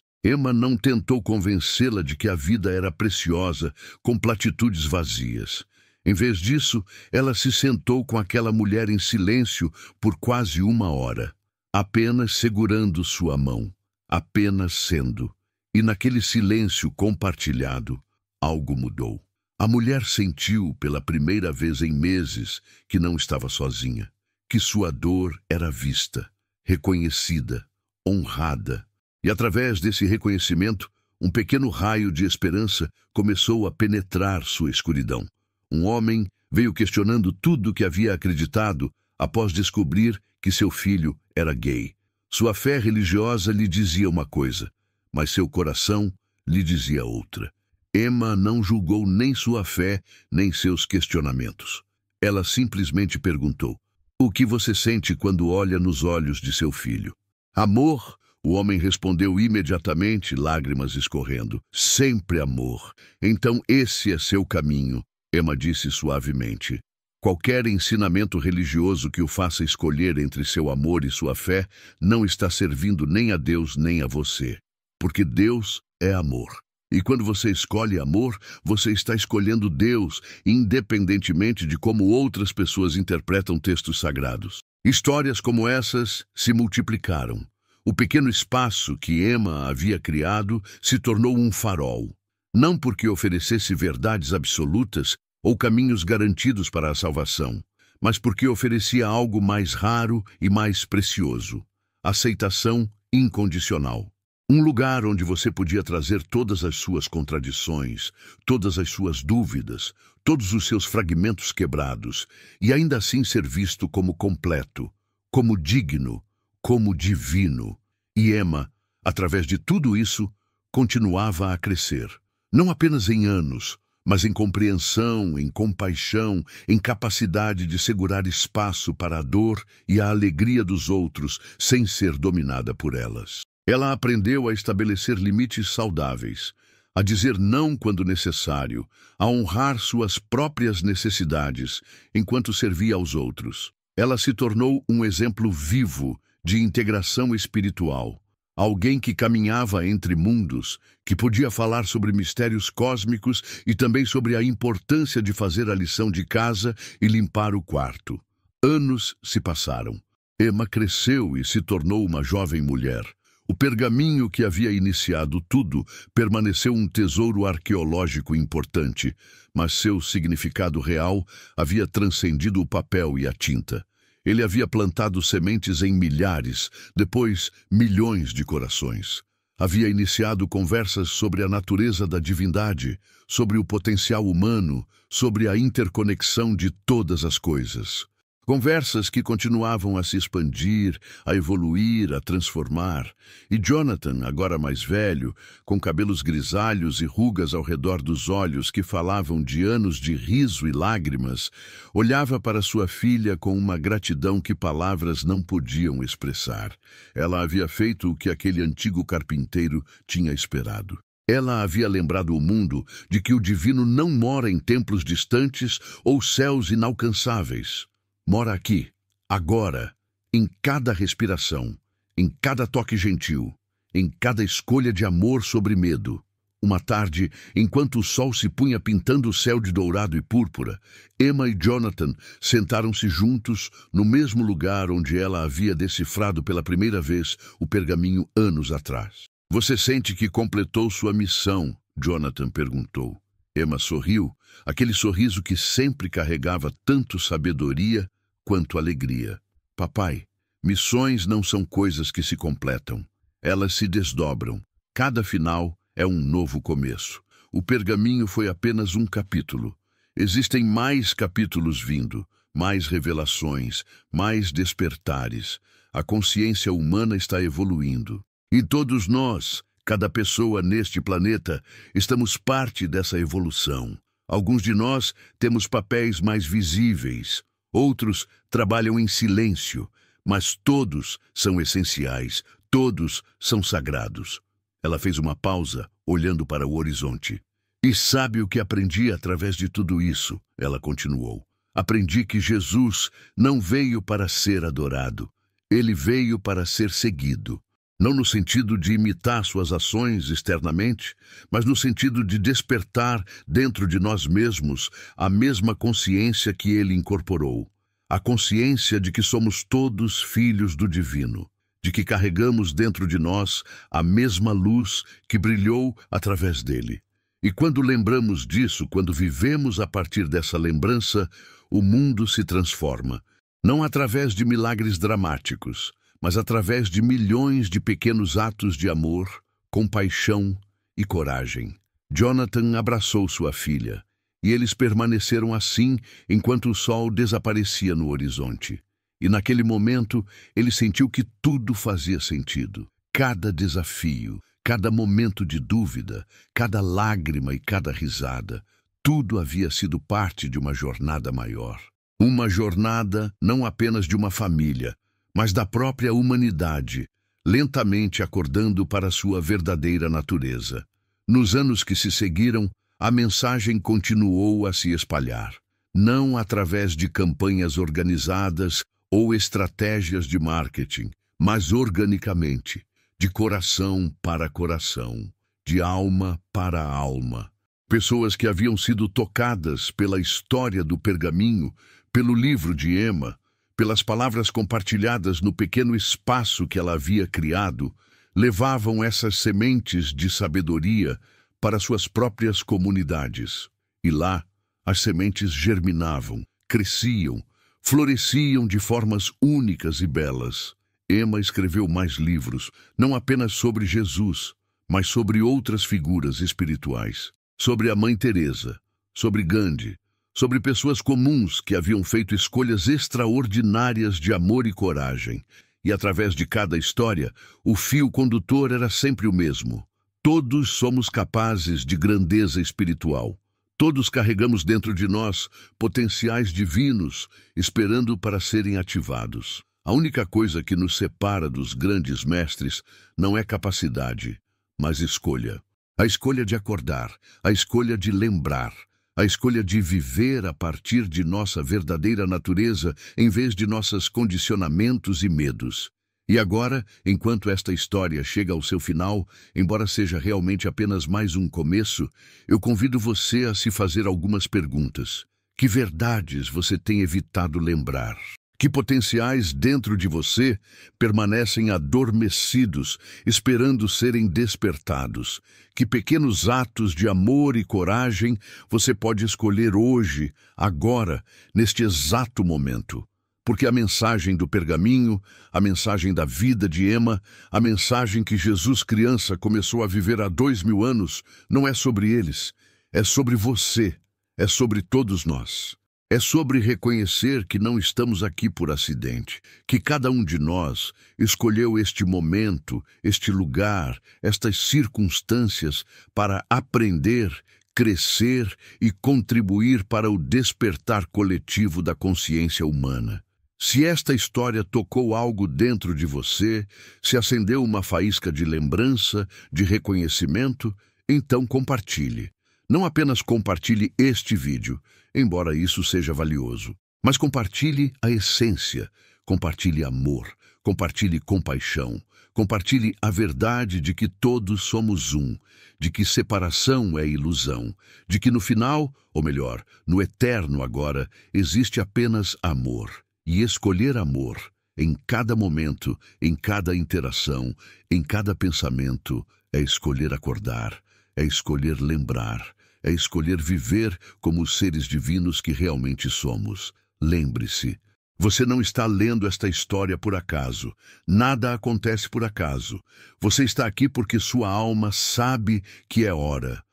S1: Emma não tentou convencê-la de que a vida era preciosa, com platitudes vazias. Em vez disso, ela se sentou com aquela mulher em silêncio por quase 1 hora, apenas segurando sua mão, apenas sendo. E naquele silêncio compartilhado, algo mudou. A mulher sentiu pela primeira vez em meses que não estava sozinha, que sua dor era vista, reconhecida, honrada. E através desse reconhecimento, um pequeno raio de esperança começou a penetrar sua escuridão. Um homem veio questionando tudo o que havia acreditado após descobrir que seu filho era gay. Sua fé religiosa lhe dizia uma coisa, mas seu coração lhe dizia outra. Emma não julgou nem sua fé, nem seus questionamentos. Ela simplesmente perguntou: "O que você sente quando olha nos olhos de seu filho?" "Amor", o homem respondeu imediatamente, lágrimas escorrendo. "Sempre amor. Então esse é seu caminho", Emma disse suavemente. "Qualquer ensinamento religioso que o faça escolher entre seu amor e sua fé não está servindo nem a Deus nem a você. Porque Deus é amor. E quando você escolhe amor, você está escolhendo Deus, independentemente de como outras pessoas interpretam textos sagrados." Histórias como essas se multiplicaram. O pequeno espaço que Emma havia criado se tornou um farol. Não porque oferecesse verdades absolutas ou caminhos garantidos para a salvação, mas porque oferecia algo mais raro e mais precioso: aceitação incondicional. Um lugar onde você podia trazer todas as suas contradições, todas as suas dúvidas, todos os seus fragmentos quebrados, e ainda assim ser visto como completo, como digno, como divino. E Emma, através de tudo isso, continuava a crescer. Não apenas em anos, mas em compreensão, em compaixão, em capacidade de segurar espaço para a dor e a alegria dos outros, sem ser dominada por elas. Ela aprendeu a estabelecer limites saudáveis, a dizer não quando necessário, a honrar suas próprias necessidades enquanto servia aos outros. Ela se tornou um exemplo vivo de integração espiritual, alguém que caminhava entre mundos, que podia falar sobre mistérios cósmicos e também sobre a importância de fazer a lição de casa e limpar o quarto. Anos se passaram. Emma cresceu e se tornou uma jovem mulher. O pergaminho que havia iniciado tudo permaneceu um tesouro arqueológico importante, mas seu significado real havia transcendido o papel e a tinta. Ele havia plantado sementes em milhares, depois milhões de corações. Havia iniciado conversas sobre a natureza da divindade, sobre o potencial humano, sobre a interconexão de todas as coisas. Conversas que continuavam a se expandir, a evoluir, a transformar. E Jonathan, agora mais velho, com cabelos grisalhos e rugas ao redor dos olhos que falavam de anos de riso e lágrimas, olhava para sua filha com uma gratidão que palavras não podiam expressar. Ela havia feito o que aquele antigo carpinteiro tinha esperado. Ela havia lembrado o mundo de que o divino não mora em templos distantes ou céus inalcançáveis. Mora aqui, agora, em cada respiração, em cada toque gentil, em cada escolha de amor sobre medo. Uma tarde, enquanto o sol se punha pintando o céu de dourado e púrpura, Emma e Jonathan sentaram-se juntos no mesmo lugar onde ela havia decifrado pela primeira vez o pergaminho anos atrás. Você sente que completou sua missão? Jonathan perguntou. Emma sorriu, aquele sorriso que sempre carregava tanto sabedoria quanto alegria. Papai, missões não são coisas que se completam. Elas se desdobram. Cada final é um novo começo. O pergaminho foi apenas um capítulo. Existem mais capítulos vindo, mais revelações, mais despertares. A consciência humana está evoluindo. E todos nós, cada pessoa neste planeta, estamos parte dessa evolução. Alguns de nós temos papéis mais visíveis, outros trabalham em silêncio, mas todos são essenciais, todos são sagrados. Ela fez uma pausa, olhando para o horizonte. E sabe o que aprendi através de tudo isso? Ela continuou. Aprendi que Jesus não veio para ser adorado. Ele veio para ser seguido. Não no sentido de imitar suas ações externamente, mas no sentido de despertar dentro de nós mesmos a mesma consciência que ele incorporou. A consciência de que somos todos filhos do divino, de que carregamos dentro de nós a mesma luz que brilhou através dele. E quando lembramos disso, quando vivemos a partir dessa lembrança, o mundo se transforma, não através de milagres dramáticos, mas através de milhões de pequenos atos de amor, compaixão e coragem. Jonathan abraçou sua filha, e eles permaneceram assim enquanto o sol desaparecia no horizonte. E naquele momento, ele sentiu que tudo fazia sentido. Cada desafio, cada momento de dúvida, cada lágrima e cada risada, tudo havia sido parte de uma jornada maior. Uma jornada não apenas de uma família, mas da própria humanidade, lentamente acordando para sua verdadeira natureza. Nos anos que se seguiram, a mensagem continuou a se espalhar, não através de campanhas organizadas ou estratégias de marketing, mas organicamente, de coração para coração, de alma para alma. Pessoas que haviam sido tocadas pela história do pergaminho, pelo livro de Emma, pelas palavras compartilhadas no pequeno espaço que ela havia criado, levavam essas sementes de sabedoria para suas próprias comunidades. E lá, as sementes germinavam, cresciam, floresciam de formas únicas e belas. Emma escreveu mais livros, não apenas sobre Jesus, mas sobre outras figuras espirituais, sobre a Mãe Teresa, sobre Gandhi, sobre pessoas comuns que haviam feito escolhas extraordinárias de amor e coragem. E através de cada história, o fio condutor era sempre o mesmo. Todos somos capazes de grandeza espiritual. Todos carregamos dentro de nós potenciais divinos, esperando para serem ativados. A única coisa que nos separa dos grandes mestres não é capacidade, mas escolha. A escolha de acordar, a escolha de lembrar, a escolha de viver a partir de nossa verdadeira natureza em vez de nossos condicionamentos e medos. E agora, enquanto esta história chega ao seu final, embora seja realmente apenas mais um começo, eu convido você a se fazer algumas perguntas. Que verdades você tem evitado lembrar? Que potenciais dentro de você permanecem adormecidos, esperando serem despertados? Que pequenos atos de amor e coragem você pode escolher hoje, agora, neste exato momento? Porque a mensagem do pergaminho, a mensagem da vida de Emma, a mensagem que Jesus criança começou a viver há 2000 anos, não é sobre eles, é sobre você, é sobre todos nós. É sobre reconhecer que não estamos aqui por acidente, que cada um de nós escolheu este momento, este lugar, estas circunstâncias para aprender, crescer e contribuir para o despertar coletivo da consciência humana. Se esta história tocou algo dentro de você, se acendeu uma faísca de lembrança, de reconhecimento, então compartilhe. Não apenas compartilhe este vídeo, embora isso seja valioso, mas compartilhe a essência, compartilhe amor, compartilhe compaixão, compartilhe a verdade de que todos somos um, de que separação é ilusão, de que no final, ou melhor, no eterno agora, existe apenas amor. E escolher amor em cada momento, em cada interação, em cada pensamento, é escolher acordar, é escolher lembrar, é escolher viver como os seres divinos que realmente somos. Lembre-se, você não está lendo esta história por acaso. Nada acontece por acaso. Você está aqui porque sua alma sabe que é hora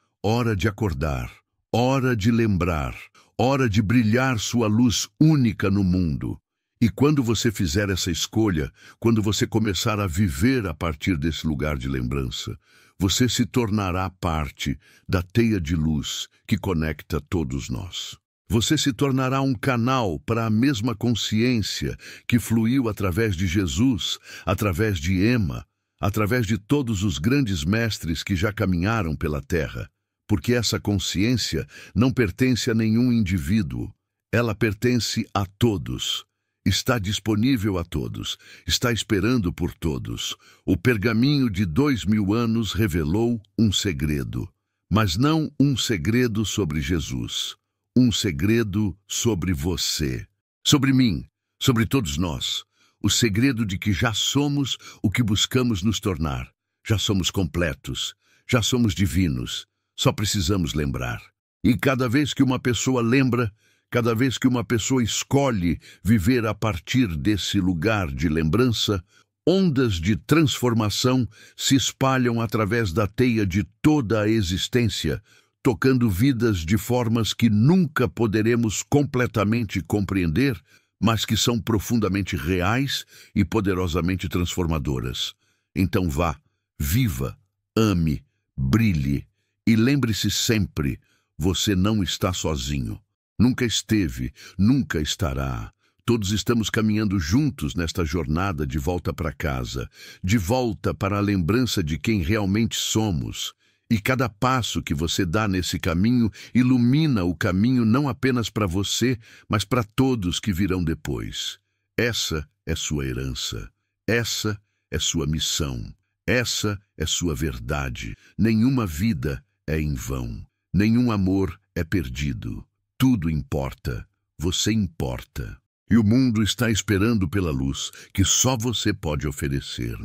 S1: de acordar, hora de lembrar, hora de brilhar sua luz única no mundo. E quando você fizer essa escolha, quando você começar a viver a partir desse lugar de lembrança, você se tornará parte da teia de luz que conecta todos nós. Você se tornará um canal para a mesma consciência que fluiu através de Jesus, através de Ema, através de todos os grandes mestres que já caminharam pela Terra. Porque essa consciência não pertence a nenhum indivíduo, ela pertence a todos. Está disponível a todos, está esperando por todos. O pergaminho de 2000 anos revelou um segredo, mas não um segredo sobre Jesus, um segredo sobre você, sobre mim, sobre todos nós. O segredo de que já somos o que buscamos nos tornar. Já somos completos, já somos divinos, só precisamos lembrar. E cada vez que uma pessoa lembra, cada vez que uma pessoa escolhe viver a partir desse lugar de lembrança, ondas de transformação se espalham através da teia de toda a existência, tocando vidas de formas que nunca poderemos completamente compreender, mas que são profundamente reais e poderosamente transformadoras. Então vá, viva, ame, brilhe e lembre-se sempre, você não está sozinho. Nunca esteve, nunca estará. Todos estamos caminhando juntos nesta jornada de volta para casa, de volta para a lembrança de quem realmente somos. E cada passo que você dá nesse caminho ilumina o caminho não apenas para você, mas para todos que virão depois. Essa é sua herança. Essa é sua missão. Essa é sua verdade. Nenhuma vida é em vão. Nenhum amor é perdido. Tudo importa, você importa. E o mundo está esperando pela luz que só você pode oferecer.